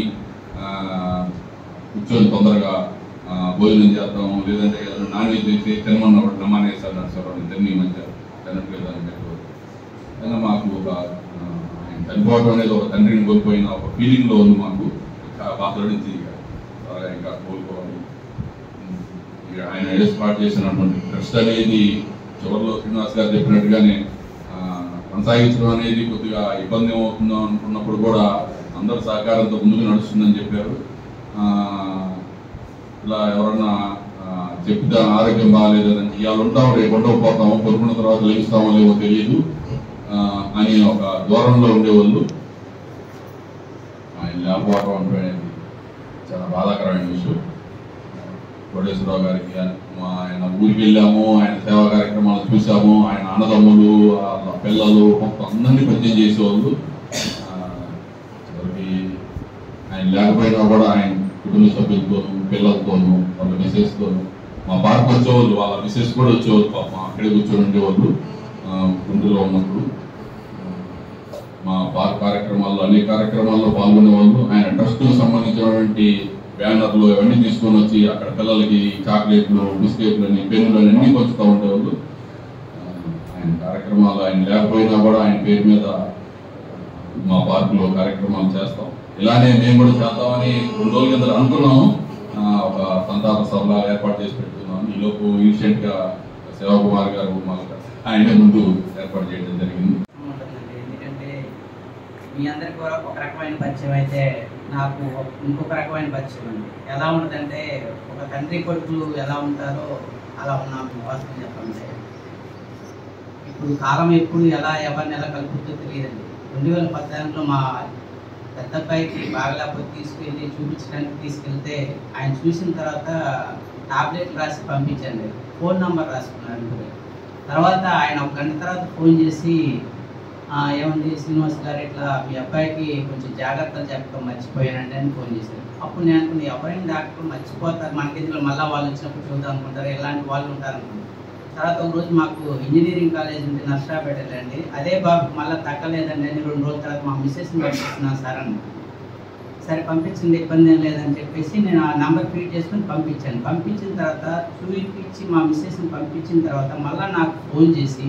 కూర్చొని తొందరగా భోజనం చేద్దాం, లేదంటే నాన్ వెజ్ చేసి తినమన్నప్పుడు నమ్మానేస్తారు నడుస్తారు, ఇద్దరిని ఈ మధ్య తినట్లేదు అని చెప్పేవాళ్ళు. మాకు ఒక ఆయన చనిపోవడం అనేది ఒక తండ్రిని కోల్పోయిన ఒక ఫీలింగ్లో ఉంది మాకు. బాధలో నుంచి త్వరగా ఇంకా కోలుకోవాలి. ఆయన ఏర్పాటు చేసినటువంటి ట్రస్ట్ అనేది చివరిలో శ్రీనివాస్ గారు చెప్పినట్టుగానే కొనసాగించడం అనేది కొద్దిగా ఇబ్బంది అవుతుందో అనుకున్నప్పుడు కూడా అందరి సహకారంతో ముందుకు నడుస్తుందని చెప్పారు. ఇలా ఎవరన్నా చెప్తే ఆరోగ్యం బాగాలేదని ఇవాళ ఉంటాము, రేపు ఉండకపోతాము, పడుకున్న తర్వాత లభిస్తామో లేవో తెలియదు అని ఒక దూరంలో ఉండేవాళ్ళు. ఆయన లేకపోవడం అనేది చాలా బాధాకరమైన విషయం. కోటేశ్వరరావు గారికి ఆయన ఊరికి వెళ్ళాము, ఆయన సేవా కార్యక్రమాలు చూసాము, ఆయన అన్నదమ్ములు పిల్లలు మొత్తం అందరినీ పరిచయం చేసేవాళ్ళు. చివరికి ఆయన లేకపోయినా కూడా ఆయన కుటుంబ సభ్యులతోనూ, పిల్లలతోనూ, వాళ్ళ మిసెస్తోనూ, మా పార్క్ వచ్చేవాళ్ళు, వాళ్ళ మిసెస్ కూడా వచ్చేవాళ్ళు, పాపం అక్కడే కూర్చొని ఉండేవాళ్ళు. గుంటూరులో ఉన్నప్పుడు మా పార్క్ కార్యక్రమాల్లో అనేక కార్యక్రమాల్లో పాల్గొనేవాళ్ళు. ఆయన ట్రస్ట్కు సంబంధించినటువంటి బ్యానర్లు అవన్నీ తీసుకొని వచ్చి అక్కడ పిల్లలకి చాక్లెట్లు, బిస్కెట్లు అని, పెన్నులు అని అన్నీ పంచుతూ ఉండేవాళ్ళు. ఆయన కార్యక్రమాలు ఆయన లేకపోయినా కూడా ఆయన పేరు మీద మా పార్కులో కార్యక్రమాలు చేస్తాం. ఇలానే మేము కూడా చేద్దామని 2 రోజుల కింద అనుకున్నాము. ఒక సంతాప సభ ఏర్పాటు చేసి పెడుతున్నాము. ఈలోపు రీసెంట్గా శివకుమార్ గారు ఆయన ముందు ఏర్పాటు చేయడం జరిగింది.
ఎందుకంటే మీ అందరికి కూడా ఒక రకమైన పరిచయం అయితే నాకు ఇంకొక రకమైన పరిచయం అండి. ఎలా ఉంటుందంటే ఒక తండ్రి కొడుకులు ఎలా ఉంటారో అలా ఉన్నాము. వాస్తవం చెప్పండి, ఇప్పుడు కాలం ఎప్పుడు ఎలా ఎవరిని ఎలా కలుపుతుందో తెలియదండి. 2014లో మా పెద్ద అబ్బాయికి బాగలేకపోతే తీసుకెళ్ళి చూపించడానికి తీసుకెళ్తే ఆయన చూసిన తర్వాత టాబ్లెట్ రాసి పంపించండి, ఫోన్ నెంబర్ రాసుకున్నాడు. తర్వాత ఆయన ఒక గంట తర్వాత ఫోన్ చేసి ఏమండి శ్రీనివాస్ గారు ఇట్లా మీ అబ్బాయికి కొంచెం జాగ్రత్తలు చెప్పడం మర్చిపోయానండి అని ఫోన్ చేశారు. అప్పుడు నేను అనుకున్నాను, ఎవరైనా డాక్టర్ మర్చిపోతారు, మనకి ఇందులో మళ్ళీ వాళ్ళు వచ్చినప్పుడు చూద్దాం అనుకుంటారు, ఎలాంటి వాళ్ళు ఉంటారు అనుకుంటారు. తర్వాత ఒక రోజు మాకు ఇంజనీరింగ్ కాలేజ్ ఉంటే నర్సరాపేట వెళ్ళండి, అదే బాబు మళ్ళీ తగ్గలేదండి అని 2 రోజుల తర్వాత మా మిస్సెస్ని పంపిస్తున్నాను సార్ అన్న. సరే పంపించండి, ఇబ్బంది ఏం లేదని చెప్పేసి నేను ఆ నెంబర్ ఫీడ్ చేసుకుని పంపించాను. పంపించిన తర్వాత చూపించి మా మిస్సెస్ని పంపించిన తర్వాత మళ్ళీ నాకు ఫోన్ చేసి,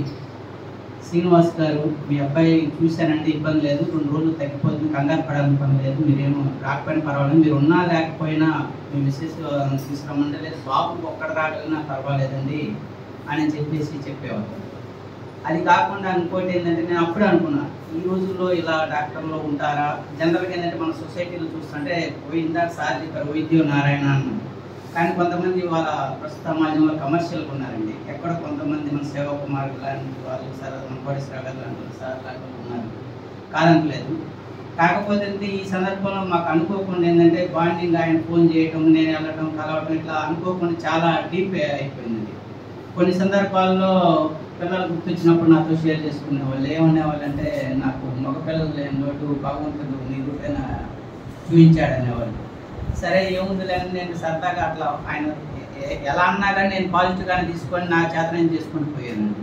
శ్రీనివాస్ గారు మీ అబ్బాయి చూశానండి, ఇబ్బంది లేదు, 2 రోజులు తగ్గిపోతుంది, కంగారు పడాలని పని లేదు, మీరేమో రాకపోయినా పర్వాలేదు, మీరు ఉన్నా లేకపోయినా మీ మిస్సెస్ తీసుకురమ్మంటే లేదు, బాబు ఒక్కడ రాగలిగినా పర్వాలేదండి అని చెప్పేసి చెప్పేవారు. అది కాకుండా ఇంకోటి ఏంటంటే నేను అప్పుడే అనుకున్నా, ఈ రోజుల్లో ఇలా డాక్టర్లు ఉంటారా? జనరల్గా ఏంటంటే మన సొసైటీలో చూస్తుంటే ఇందాక సార్ చెప్పారు వైద్య నారాయణ అన్న, కానీ కొంతమంది వాళ్ళ ప్రస్తుత సమాజంలో కమర్షియల్గా ఉన్నారండి. ఎక్కడ కొంతమంది మన సేవకుమార్ లాంటి వాళ్ళు, సార్ కోటేశ్వర గారు లాంటి సార్ లాంటి ఉన్నారు, కాదనలేదు. కాకపోతే ఈ సందర్భంలో మాకు అనుకోకుండా ఏంటంటే బాండింగ్, ఆయన ఫోన్ చేయటం, నేను వెళ్ళటం, కలవటం, ఇట్లా అనుకోకుండా చాలా డీప్ అయిపోయింది. కొన్ని సందర్భాల్లో పిల్లలు గుర్తొచ్చినప్పుడు నాతో షేర్ చేసుకునే వాళ్ళు ఏమనేవాళ్ళు అంటే, నాకు మగ పిల్లలు లేని లోటు భగవంతుడు నీ రూపైన చూపించాడనేవాళ్ళు. సరే ఏముంది అని నేను సరదాగా అట్లా ఆయన ఎలా అన్నా కానీ నేను పాజిటివ్గానే తీసుకొని నా చేత నేను చేసుకొని పోయానండి.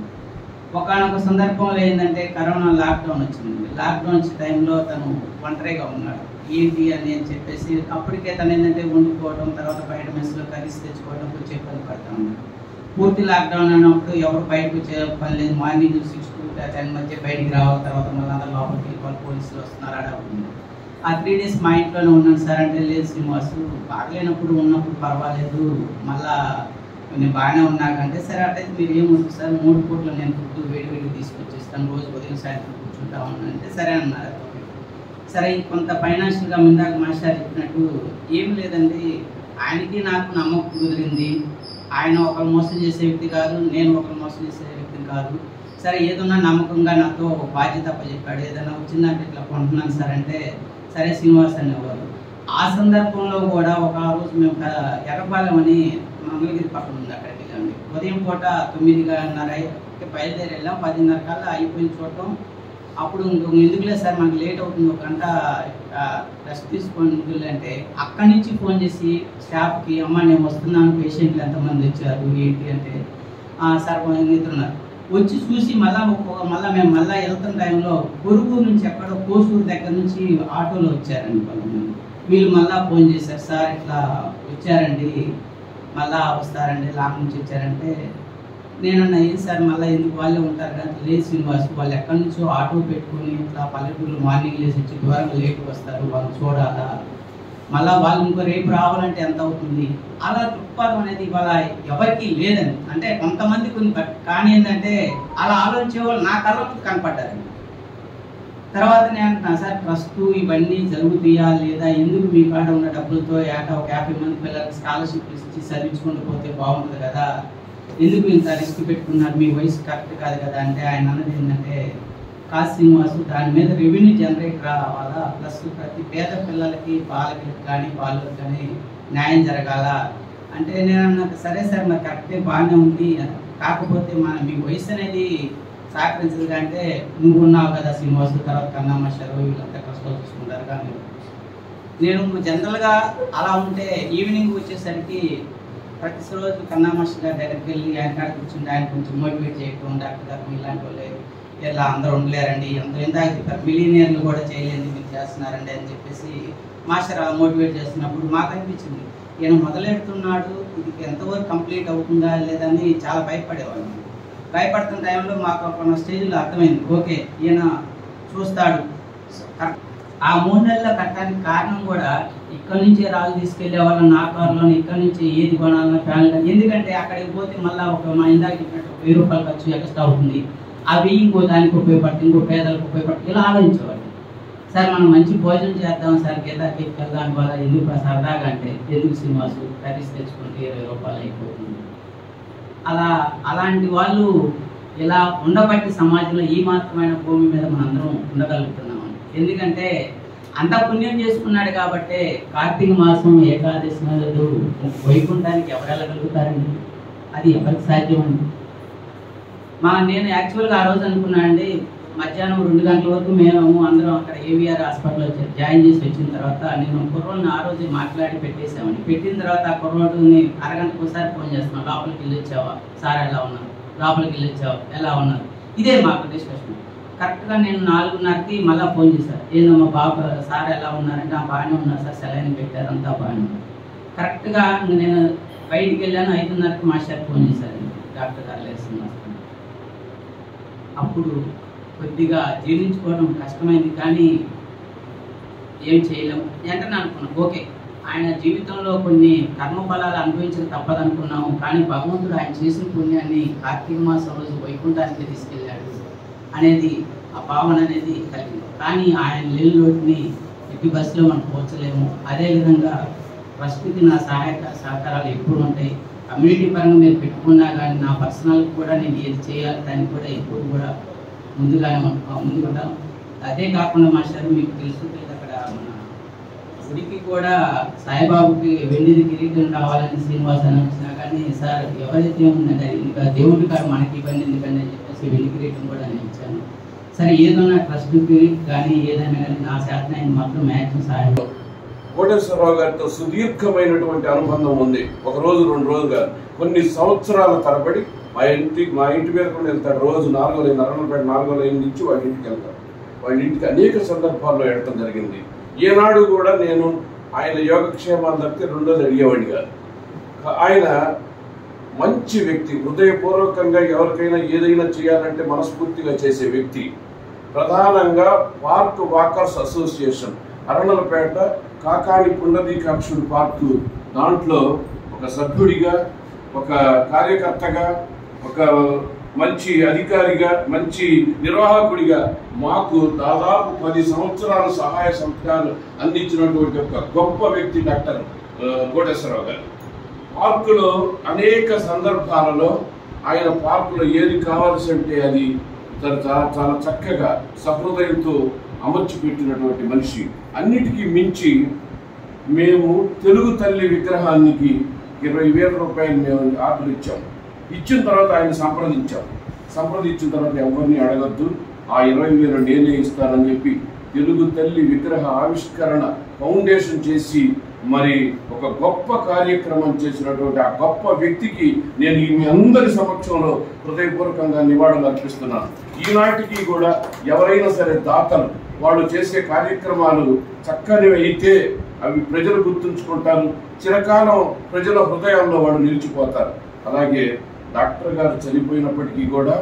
ఒకనొక సందర్భంలో ఏంటంటే కరోనా లాక్డౌన్ వచ్చింది. లాక్డౌన్ వచ్చే టైంలో తను ఒంటరిగా ఉన్నాడు. ఏంటి అని చెప్పేసి అప్పటికే తను ఏంటంటే వండుకోవడం, తర్వాత బయట మెస్లో కర్రీస్ తెచ్చుకోవడం కొంచెం ఇబ్బంది పడతా ఉన్నాడు. పూర్తి లాక్డౌన్ అన్నప్పుడు ఎవరు బయటకు వచ్చే పని లేదు. మార్నింగ్ 6 to 10 మధ్య బయటికి రావాలి, తర్వాత మళ్ళీ అందరూ లోపలికి వెళ్ళిపోవాలి, పోలీసులు వస్తున్నారు అడవుతుంది. ఆ 3 days మా ఇంట్లోనే ఉన్నాను సార్ అంటే, లేదు శ్రీనివాసు బాగలేనప్పుడు ఉన్నప్పుడు పర్వాలేదు, మళ్ళా నేను బాగానే ఉన్నాకంటే, సరే అట్టయితే మీరు ఏముంటుంది సార్ 3 పూటలు నేను ఫుడ్ వేడి తీసుకొచ్చేస్తాను, రోజు ఉదయం సాయంత్రం కూర్చుంటా ఉన్నానంటే సరే అన్నారు. సరే కొంత ఫైనాన్షియల్గా ముందాక మాస్టర్ చెప్పినట్టు ఏం లేదండి, ఆయనకి నాకు నమ్మకం కుదిరింది. ఆయన ఒకరు మోసం చేసే వ్యక్తి కాదు, నేను ఒకరు మోసం చేసే వ్యక్తిని కాదు. సరే ఏదన్నా నమ్మకంగా నాతో ఒక బాధ్యత చెప్పాడు, ఏదైనా వచ్చిందంటే ఇట్లా కొంటున్నాను సార్ అంటే, సరే శ్రీనివాస్ అనేవారు. ఆ సందర్భంలో కూడా ఒక రోజు మేము ఎర్రపాలెం అని మంగళగిరి పక్కన ఉంది, అక్కడికి వెళ్ళండి. ఉదయం పూట 9:30 బయలుదేరి వెళ్ళాం, 10:30 కల్లా అయిపోయిన చూడటం. అప్పుడు ఎందుకులే సార్ మనకి లేట్ అవుతుంది, 1 గంట రెస్ట్ తీసుకొని అంటే అక్కడి నుంచి ఫోన్ చేసి స్టాఫ్కి, అమ్మ నేను వస్తున్నాను, పేషెంట్లు ఎంతమంది వచ్చారు ఏంటి అంటే, సార్ నిద్రున్నారు. వచ్చి చూసి మళ్ళీ మేము వెళ్తున్న టైంలో పొరుగు నుంచి ఎక్కడో కోసూరు దగ్గర నుంచి ఆటోలో వచ్చారండి కొంతమంది. వీళ్ళు మళ్ళీ ఫోన్ చేశారు, సార్ ఇట్లా వచ్చారండి, మళ్ళీ వస్తారండి, లాంగ్ నుంచి వచ్చారంటే, నేనన్నా ఏం సార్ మళ్ళీ ఎందుకు వాళ్ళే ఉంటారు కదా, లేదు శ్రీనివాస్ వాళ్ళు ఎక్కడి నుంచో ఆటో పెట్టుకుని ఇట్లా పల్లెటూరులో మార్నింగ్ లేసి వచ్చి దూరంగా లేట్కి వస్తారు, వాళ్ళు చూడాలా, మళ్ళీ వాళ్ళు ఇంకో రేపు రావాలంటే ఎంత అవుతుంది, అలా దృక్పథం అనేది ఇవాళ ఎవరికి లేదండి. అంటే కొంతమంది కొన్ని, కానీ ఏంటంటే అలా ఆలోచించే వాళ్ళు నా కళ్ళకు కనపడ్డారండి. తర్వాత నేను అంటున్నాను, సార్ ట్రస్ట్ ఇవన్నీ జరుగుతాయా లేదా, ఎందుకు మీ కాడ ఉన్న డబ్బులతో ఏటా ఒక 50 మంది పిల్లలకి స్కాలర్షిప్ ఇచ్చి చదివించుకుంటూ పోతే బాగుంటుంది కదా, ఎందుకు ఇంత రిస్క్ పెట్టుకున్నారు, మీ వయసు కరెక్ట్ కాదు కదా అంటే, ఆయన అన్నది ఏంటంటే, కాదు శ్రీనివాసు దాని మీద రెవెన్యూ జనరేట్ రావాలా, ప్లస్ ప్రతి పేద పిల్లలకి బాలకి కానీ బాలులకు కానీ న్యాయం జరగాల అంటే, నేను అన్నది సరే సార్ మరి కరెక్టే బాగానే ఉంది, కాకపోతే మీ వయసు అనేది సహకరించదు అంటే, నువ్వు ఉన్నావు కదా శ్రీనివాసు, తర్వాత కన్నామాస్టర్ వీళ్ళంతా కష్టాలు చూసుకుంటారు. కానీ నేను జనరల్గా అలా ఉంటే ఈవినింగ్ వచ్చేసరికి ప్రతిరోజు కన్నామాస్టర్ గారి దగ్గరికి వెళ్ళి ఆయన కాడ కూర్చుంటే ఆయన కొంచెం మోటివేట్ చేయడం, డాక్టర్ గారు ఇలాంటి వాళ్ళే ఇలా అందరూ ఉండలేరండి, అందరూ ఇందాక చెప్పారు మిలీనియర్లు కూడా చేయలేదు మీరు చేస్తున్నారండి అని చెప్పేసి మాస్టర్ మోటివేట్ చేస్తున్నప్పుడు మాకు అనిపించింది, ఈయన మొదలెడుతున్నాడు, ఇది ఎంతవరకు కంప్లీట్ అవుతుందా లేదని చాలా భయపడేవాళ్ళం. భయపడుతున్న టైంలో మాకు ఒక స్టేజ్లో అర్థమైంది, ఓకే ఈయన చూస్తాడు. ఆ 3 నెలల కట్టడానికి కారణం కూడా ఇక్కడ నుంచి రాళ్ళు తీసుకెళ్లే వాళ్ళ నా కారులో ఇక్కడ నుంచి ఏది కొనాలన్నా ఫ్యామిలీ, ఎందుకంటే అక్కడికి పోతే మళ్ళీ మా ఇందాక చెప్పినట్టు 1000 రూపాయలు ఖర్చు ఎక్స్ట్రా అవుతుంది, అవి ఇంకో దానికి ఉపయోగపడుతుంది, ఇంకో పేదలకు ఉపయోగపడుతుంది, ఇలా ఆలోచించేవాళ్ళు. సార్ మనం మంచి భోజనం చేద్దాం సార్, గీతా కేక్ వెళ్దాం వల్ల ఎందుకు సరదాగా అంటే, ఎందుకు శ్రీనివాసు కర్రీస్ తెచ్చుకుంటే 20 రూపాయలు అయిపోతుంది. అలాంటి వాళ్ళు ఇలా ఉండబట్టి సమాజంలో ఈ మాత్రమైన భూమి మీద మనందరం ఉండగలుగుతున్నాం. ఎందుకంటే అంత పుణ్యం చేసుకున్నాడు కాబట్టి కార్తీక మాసం ఏకాదశి నాడు వైకుంఠానికి ఎవరు వెళ్ళగలుగుతారండి? అది ఎవరికి సాధ్యం అండి? నేను యాక్చువల్గా ఆ రోజు అనుకున్నా అండి, మధ్యాహ్నం 2 గంటల వరకు మేము అందరం అక్కడ ఏవిఆర్ హాస్పిటల్లో జాయిన్ చేసి వచ్చిన తర్వాత నేను కుర్రోడిని ఆ రోజు మాట్లాడి పెట్టేసామని. పెట్టిన తర్వాత ఆ కుర్రోడిని అరగంటకు ఒకసారి ఫోన్ చేస్తున్నాం, లోపలికి వెళ్ళి వచ్చావా సార్, ఎలా ఉన్నారు, లోపలికి వెళ్ళి వచ్చావా, ఎలా ఉన్నారు, ఇదే మాకు డిస్కషన్. కరెక్ట్గా నేను 4:30కి మళ్ళీ ఫోన్ చేశాను, ఏదమ్మా బాబు సార్ ఎలా ఉన్నారంటే బాగానే ఉన్నారు సార్, సెలైన్ పెట్టారు, అంతా బాగానే ఉన్నారు. కరెక్ట్గా నేను బయటికి వెళ్ళాను, 5:30కి మాస్టర్ ఫోన్ చేశారండి, డాక్టర్ గారు లేస్తున్నారు. అప్పుడు కొద్దిగా జీర్ణించుకోవడం కష్టమైంది, కానీ ఏం చేయలేము వెంటనే అనుకున్నాం, ఓకే ఆయన జీవితంలో కొన్ని కర్మఫలాలు అనుభవించక తప్పదనుకున్నాము, కానీ భగవంతుడు ఆయన చేసిన పుణ్యాన్ని కార్తీక మాసం రోజు వైకుంఠానికి తీసుకెళ్ళాడు అనేది ఆ భావన అనేది కలిగింది. కానీ ఆయన లేని లోటుని ఎట్టి బస్సులో మనం పోల్చలేము. అదేవిధంగా ట్రస్ట్కి నా సహాయక సహకారాలు ఎప్పుడు ఉంటాయి. కమ్యూనిటీ పరంగా మీరు పెట్టుకున్నా కానీ నా పర్సనల్ కూడా నేను ఏది చేయాలి దానికి కూడా ఎప్పుడు కూడా ముందుకుంటాం. అదే కాకుండా మాస్టర్ మీకు తెలుసుకుంటే అక్కడ మన గుడికి కూడా సాయిబాబుకి వెండిది కిరీటం కావాలని శ్రీనివాస్ అని వచ్చినా కానీ సార్ ఎవరైతే ఉందంటే ఇంకా దేవుడి గారు మనకి ఇబ్బంది ఎందుకంటే అని చెప్పేసి వెండి కిరీటం కూడా నేను ఇచ్చాను. సరే ఏదైనా ట్రస్ట్కి కానీ ఏదైనా కానీ నా శాతం ఆయన మాత్రం మ్యాక్సిమం సహాయం.
కోటేశ్వరరావు గారితో సుదీర్ఘమైనటువంటి అనుబంధం ఉంది. 1 రోజు 2 రోజులు కాదు, కొన్ని సంవత్సరాల తరబడి మా ఇంటి మీద కూడా వెళ్తాడు. రోజు 4 లైన్ అరణపేట 4 లైన్ నుంచి వాళ్ళ ఇంటికి వెళ్తాడు. వాళ్ళ ఇంటికి అనేక సందర్భాల్లో వెళ్ళటం జరిగింది. ఏనాడు కూడా నేను ఆయన యోగక్షేమాలు తప్పితే రెండోది అడిగేవాడిని కాదు. ఆయన మంచి వ్యక్తి, హృదయపూర్వకంగా ఎవరికైనా ఏదైనా చేయాలంటే మనస్ఫూర్తిగా చేసే వ్యక్తి. ప్రధానంగా park walkers association Arundelpet Kakani Pundarikakshudu park, దాంట్లో ఒక సభ్యుడిగా, ఒక కార్యకర్తగా, ఒక మంచి అధికారిగా, మంచి నిర్వాహకుడిగా మాకు దాదాపు 10 సంవత్సరాలు సహాయ సంస్థలు అందించినటువంటి ఒక గొప్ప వ్యక్తి డాక్టర్ కోటేశ్వరరావు గారు. పార్కులో అనేక సందర్భాలలో ఆయన పార్కులో ఏది కావాల్సి అంటే అది చాలా చక్కగా సహృదయంతో అమర్చిపెట్టినటువంటి మనిషి. అన్నిటికీ మించి మేము తెలుగు తల్లి విగ్రహానికి 20,000 రూపాయలు మేము ఆర్డర్ ఇచ్చాము. ఇచ్చిన తర్వాత ఆయన సంప్రదించిన తర్వాత ఎవరిని అడగద్దు, ఆ 20,000 నేనే ఇస్తానని చెప్పి తెలుగు తల్లి విగ్రహ ఆవిష్కరణ ఫౌండేషన్ చేసి మరి ఒక గొప్ప కార్యక్రమం చేసినటువంటి ఆ గొప్ప వ్యక్తికి నేను మీ అందరి సమక్షంలో హృదయపూర్వకంగా నివాళులు అర్పిస్తున్నాను. ఈనాటికి కూడా ఎవరైనా సరే దాతలు వాళ్ళు చేసే కార్యక్రమాలు చక్కనివి అయితే అవి ప్రజలు గుర్తుంచుకుంటారు, చిరకాలం ప్రజల హృదయాల్లో వాళ్ళు నిలిచిపోతారు. అలాగే డాక్టర్ గారు చనిపోయినప్పటికీ కూడా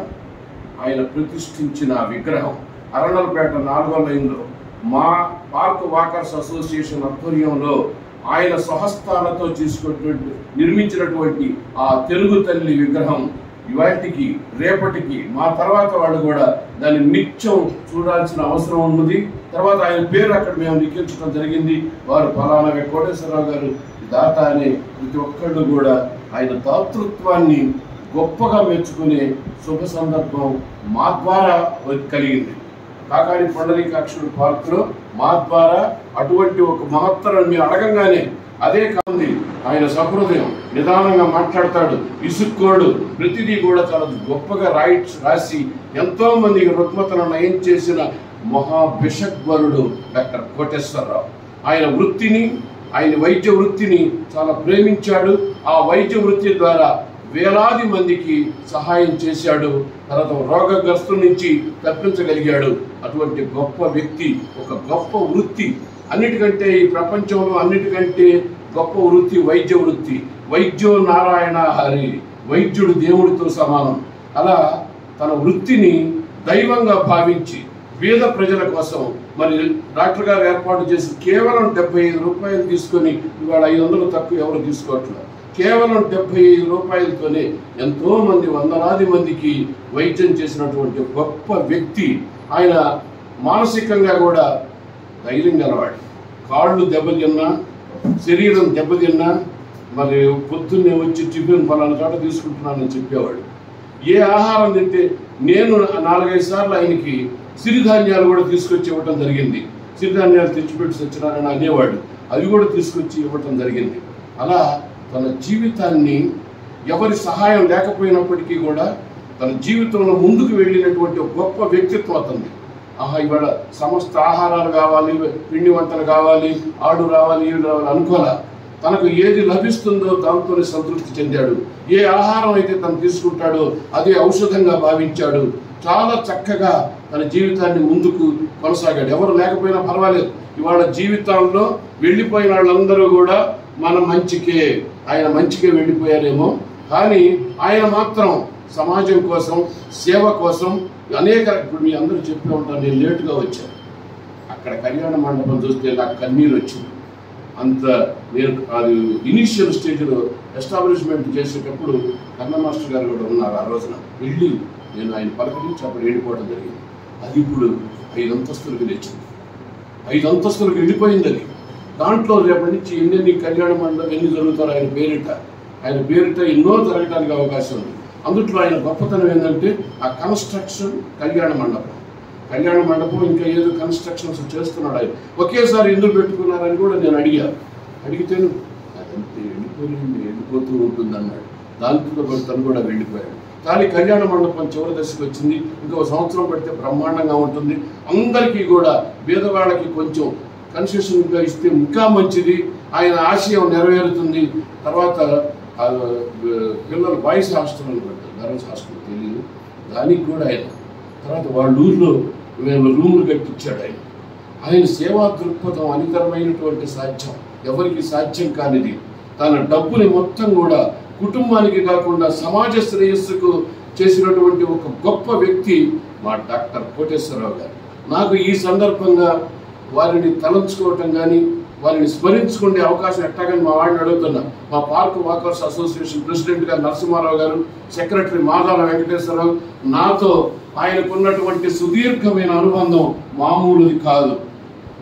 ఆయన ప్రతిష్ఠించిన విగ్రహం అరణలపేట 4వ లైన్లో మా పార్క్ వాకర్స్ అసోసియేషన్ ఆధ్వర్యంలో ఆయన స్వహస్తాలతో నిర్మించినటువంటి ఆ తెలుగు తల్లి విగ్రహం ఇవాటికి రేపటికి మా తర్వాత వాళ్ళు కూడా దాన్ని నిత్యం చూడాల్సిన అవసరం ఉన్నది. తర్వాత ఆయన పేరు అక్కడ మేము లిఖించడం జరిగింది. వారు ఫలానా కోటేశ్వరరావు గారు దాత అనే ప్రతి ఒక్కళ్ళు కూడా ఆయన దాతృత్వాన్ని గొప్పగా మెచ్చుకునే శుభ సందర్భం మా ద్వారా కలిగింది. కాకాని పుండరీకాక్షుడు పార్కులో మా ద్వారా అటువంటి ఒక మహత్తరాన్ని మేము అడగంగానే అదే కాంది ఆయన సహృదయం, నిదానంగా మాట్లాడతాడు, ఇసుక్కోడు, ప్రతిదీ కూడా చాలా గొప్పగా రాసి ఎంతో మందికి రుగ్మతను నయం చేసిన మహాభిషగ్వరుడు డాక్టర్ కోటేశ్వరరావు. ఆయన వృత్తిని, ఆయన వైద్య వృత్తిని చాలా ప్రేమించాడు. ఆ వైద్య వృత్తి ద్వారా వేలాది మందికి సహాయం చేశాడు. తర్వాత రోగగ్రస్తుల నుంచి తప్పించగలిగాడు. అటువంటి గొప్ప వ్యక్తి, ఒక గొప్ప వృత్తి. అన్నిటికంటే ఈ ప్రపంచంలో అన్నిటికంటే గొప్ప వృత్తి వైద్య వృత్తి. వైద్యో నారాయణ హరి, వైద్యుడు దేవుడితో సమానం. అలా తన వృత్తిని దైవంగా భావించి పేద ప్రజల కోసం మరి డాక్టర్ గారు ఏర్పాటు చేసి కేవలం 75 రూపాయలు తీసుకొని, ఇవాళ 500 తక్కువ ఎవరు తీసుకోవట్లేదు, కేవలం 75 రూపాయలతోనే ఎంతో మంది వందలాది మందికి వైద్యం చేసినటువంటి గొప్ప వ్యక్తి. ఆయన మానసికంగా కూడా ధైర్యం గలవాడు. కాళ్ళు దెబ్బతిన్నా, శరీరం దెబ్బతిన్నా మరి పొద్దున్నే వచ్చి టిఫిన్ ఫలానా చోట తీసుకుంటున్నానని చెప్పేవాడు. ఏ ఆహారం తింటే నేను 4-5 సార్లు ఆయనకి సిరిధాన్యాలు కూడా తీసుకొచ్చి ఇవ్వటం జరిగింది. సిరిధాన్యాలు తెచ్చిపెట్టి సత్యనారాయణ అనేవాడు. అవి కూడా తీసుకొచ్చి ఇవ్వటం జరిగింది. అలా తన జీవితాన్ని ఎవరి సహాయం లేకపోయినప్పటికీ కూడా తన జీవితంలో ముందుకు వెళ్ళినటువంటి ఒక గొప్ప వ్యక్తిత్వం అతనిది. ఇవాళ సమస్త ఆహారాలు కావాలి, పిండి వంటలు కావాలి, ఆడు రావాలి, ఈడు రావాలి అనుకోలే. తనకు ఏది లభిస్తుందో దాంతోనే సంతృప్తి చెందాడు. ఏ ఆహారం అయితే తను తీసుకుంటాడో అదే ఔషధంగా భావించాడు. చాలా చక్కగా తన జీవితాన్ని ముందుకు కొనసాగాడు. ఎవరు లేకపోయినా పర్వాలేదు. ఇవాళ జీవితంలో వెళ్ళిపోయిన వాళ్ళందరూ కూడా మన మంచికే, ఆయన మంచికే వెళ్ళిపోయారేమో, కానీ ఆయన మాత్రం సమాజం కోసం, సేవ కోసం అనేక, ఇప్పుడు మీ అందరూ చెప్పే ఉంటారు, నేను లేటుగా వచ్చాను. అక్కడ కళ్యాణ మండపం చూస్తే నాకు కన్నీరు వచ్చింది. అంత నేను అది ఇనీషియల్ స్టేజ్లో ఎస్టాబ్లిష్మెంట్ చేసేటప్పుడు కన్న మాస్టర్ గారు కూడా ఉన్నారు. ఆ రోజున వెళ్ళి నేను ఆయన పలకరించి అప్పుడు వెళ్ళిపోవడం జరిగింది. అది ఇప్పుడు 5 అంతస్తులకు తెచ్చింది. 5 అంతస్తులకు వెళ్ళిపోయింది. అది దాంట్లో రేపటి నుంచి ఎన్ని కళ్యాణ మండపం ఎన్ని జరుగుతారో ఆయన పేరిట ఎన్నో జరగడానికి అవకాశం ఉంది. అందుట్లో ఆయన గొప్పతనం ఏంటంటే ఆ కన్స్ట్రక్షన్, కళ్యాణ మండపం ఇంకా ఏదో కన్స్ట్రక్షన్స్ చేస్తున్నాడు ఆయన. ఒకేసారి ఎందుకు పెట్టుకున్నారని కూడా నేను అడిగితే అదంతే వెళ్ళిపోతూ ఉంటుంది అన్నాడు. దాంతో తను కూడా వెళ్ళిపోయాడు. కానీ కళ్యాణ మండపం చివరి దశకు వచ్చింది. ఇంకో సంవత్సరం పడితే బ్రహ్మాండంగా ఉంటుంది. అందరికీ కూడా పేదవాళ్ళకి కొంచెం కన్సెషన్గా ఇస్తే ఇంకా మంచిది. ఆయన ఆశయం నెరవేరుతుంది. తర్వాత పిల్లలు బాయ్స్ హాస్టల్ అని పెడతారు, గర్ల్స్ హాస్టల్ తెలియదు, దానికి కూడా ఆయన తర్వాత వాళ్ళ ఊర్లో రూములు కట్టించాడు. ఆయన సేవా దృక్పథం అనితరమైనటువంటి సాధ్యం, ఎవరికి సాధ్యం కానిది. తన డబ్బుని మొత్తం కూడా కుటుంబానికి కాకుండా సమాజ శ్రేయస్సుకు చేసినటువంటి ఒక గొప్ప వ్యక్తి మా డాక్టర్ కోటేశ్వరరావు గారు. నాకు ఈ సందర్భంగా వారిని తలంచుకోవటం కానీ వారిని స్మరించుకునే అవకాశం ఎట్టాగని మా వాడిని అడుగుతున్నా. మా పార్క్ వాకర్స్ అసోసియేషన్ ప్రెసిడెంట్ గారు నరసింహారావు గారు, సెక్రటరీ మాదాల వెంకటేశ్వరరావు, నాతో ఆయనకున్నటువంటి సుదీర్ఘమైన అనుబంధం మామూలుది కాదు.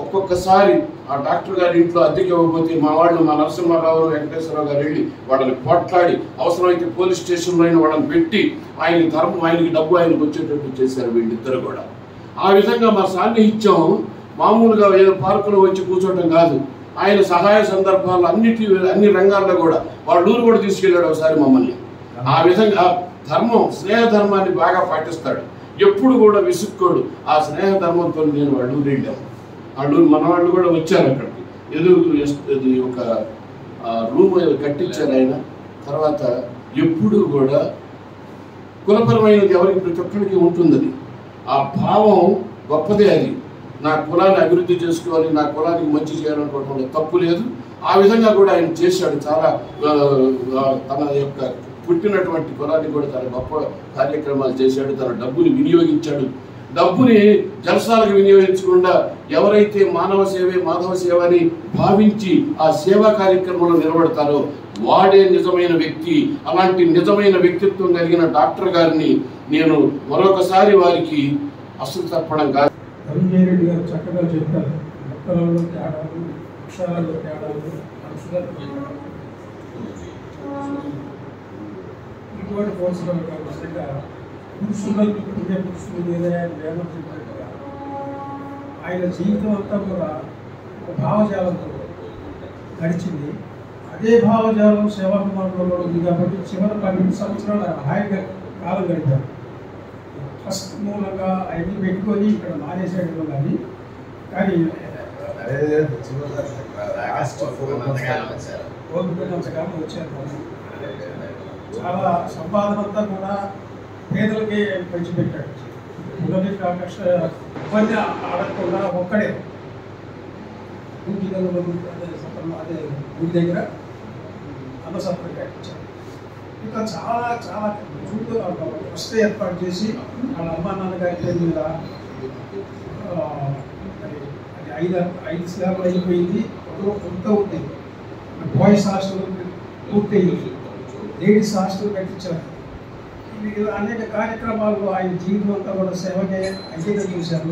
ఒక్కొక్కసారి ఆ డాక్టర్ గారి ఇంట్లో అద్దెకి ఇవ్వకపోతే మా వాళ్ళు, మా నరసింహారావు వెంకటేశ్వరరావు గారు వెళ్ళి వాళ్ళని కొట్లాడి అవసరమైతే పోలీస్ స్టేషన్లో అయినా వాళ్ళని పెట్టి ఆయనకి ధర్మం, ఆయనకి డబ్బు ఆయనకు వచ్చేటట్టు చేశారు వీళ్ళిద్దరు కూడా. ఆ విధంగా మా సాన్నిహిత్యం మామూలుగా ఏదో పార్కులో వచ్చి కూర్చోవటం కాదు. ఆయన సహాయ సందర్భాలు అన్ని రంగాల్లో కూడా వాళ్ళ ఊరు కూడా తీసుకెళ్ళాడు ఒకసారి మమ్మల్ని. ఆ విధంగా ధర్మం, స్నేహ ధర్మాన్ని బాగా పాటిస్తాడు. ఎప్పుడు కూడా విసుక్కోడు. ఆ స్నేహ ధర్మంతో నేను వాళ్ళ ఊరు వెళ్ళాము. మన వాళ్ళు కూడా వచ్చారు అక్కడికి. ఇది ఒక రూమ్ కట్టించారు ఆయన. తర్వాత ఎప్పుడు కూడా కులపరమైనది ఎవరికి ప్రతి ఒక్కరికి ఉంటుంది. ఆ భావం గొప్పదే. అది నా కులాన్ని అభివృద్ధి చేసుకోవాలి, నా కులానికి మంచి చేయాలనుకోవడం తప్పు లేదు. ఆ విధంగా కూడా ఆయన చేశాడు. చాలా తన యొక్క పుట్టినటువంటి కులాన్ని కూడా తన గొప్ప కార్యక్రమాలు చేశాడు. తన డబ్బుని వినియోగించాడు. డబ్బుని జలసాలకు వినియోగించకుండా ఎవరైతే మానవ సేవే మాధవ సేవ అని భావించి ఆ సేవా కార్యక్రమంలో నిలబడతారో వాడే నిజమైన వ్యక్తి. అలాంటి నిజమైన వ్యక్తిత్వం కలిగిన డాక్టర్ గారిని నేను మరొకసారి వారికి అసలు తప్పడం కాదు.
ధనంజయ రెడ్డి గారు చక్కగా చెప్పారు. మొక్కలలో తేడాలు, అక్షరాల్లో తేడాలు, మనసులలో తేడాలు, ఇటువంటి పోల్చడం కాకుండా పురుషులకు పుట్టిన పురుషులు మీద వేమం చెప్పినట్టుగా ఆయన జీవితం అంతా కూడా ఒక భావజాలంతో గడిచింది. అదే భావజాలం సేవాకుమార్లో ఉంది కాబట్టి చివరి 12 సంవత్సరాలు హాయిగా కాలం గడిపారు. ఫస్ట్ మూలంగా అవన్నీ పెట్టుకొని ఇక్కడ మానేసేయడం కానీ వచ్చారు. చాలా సంపాదన అంతా కూడా పేదలకి పంచిపెట్టాడు. మొదటి కష్ట ఇబ్బంది ఆడకుండా ఒక్కడే అదే గుడి దగ్గర అన్నసత్రం కట్టించారు. ఇంకా చాలా చాలా వస్తు ఏర్పాటు చేసి వాళ్ళ అమ్మా నాన్నగారి పేరు మీద అది 5 స్లాబ్లు అయిపోయింది. కొంత ఉంది. బాయ్స్ హాస్టల్ పూర్తయింది. లేడీస్ హాస్టల్ కట్టించారు. ఇలా అనేక కార్యక్రమాలు ఆయన జీవితం అంతా కూడా సేవకే అంకితం చేశారు.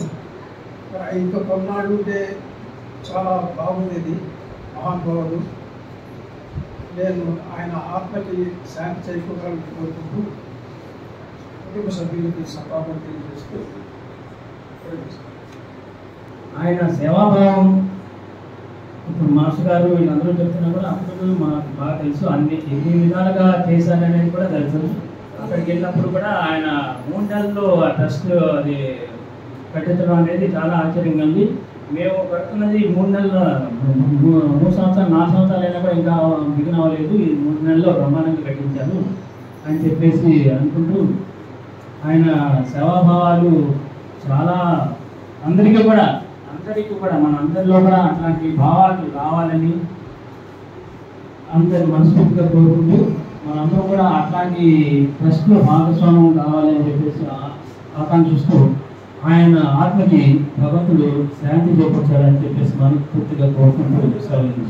ఇంకా కొన్నాళ్ళు ఉంటే చాలా బాగుండేది. మహానుభావుడు. నేను ఆయన ఆత్మకి శాంతి చేకూరాలని కోరుకుంటూ కుటుంబ సభ్యులకి సంతాపం తెలియజేస్తూ
ఆయన సేవాభావం ఇప్పుడు మాస్టర్ గారు వీళ్ళందరూ చెప్తున్నా కూడా అప్పుడు మాకు బాగా తెలుసు, ఎన్ని విధాలుగా చేశారనేది కూడా తెలుసు. అక్కడికి వెళ్ళినప్పుడు కూడా ఆయన 3 నెలల్లో ఆ ట్రస్ట్ అది కట్టించడం అనేది చాలా ఆశ్చర్యంగా ఉంది. మేము కడుతున్నది 3 నెలల 3 సంవత్సరాలు 4 సంవత్సరాలు అయినా కూడా ఇంకా బిగిన అవ్వలేదు, ఈ 3 నెలల్లో బ్రహ్మాండంగా కట్టించారు అని చెప్పేసి అనుకుంటూ ఆయన సేవాభావాలు చాలా అందరికీ కూడా మన అందరిలో కూడా అట్లాంటి భావాలు రావాలని అందరి మనస్ఫూర్తిగా కోరుకుంటూ మనందరం కూడా అట్లాంటి ట్రస్ట్లో భాగస్వామ్యం కావాలని చెప్పేసి ఆకాంక్షిస్తూ ఆయన ఆత్మకి భగవంతుడు శాంతి చేకూర్చాలని చెప్పేసి మనస్ఫూర్తిగా కోరుకుంటూ సెలవు.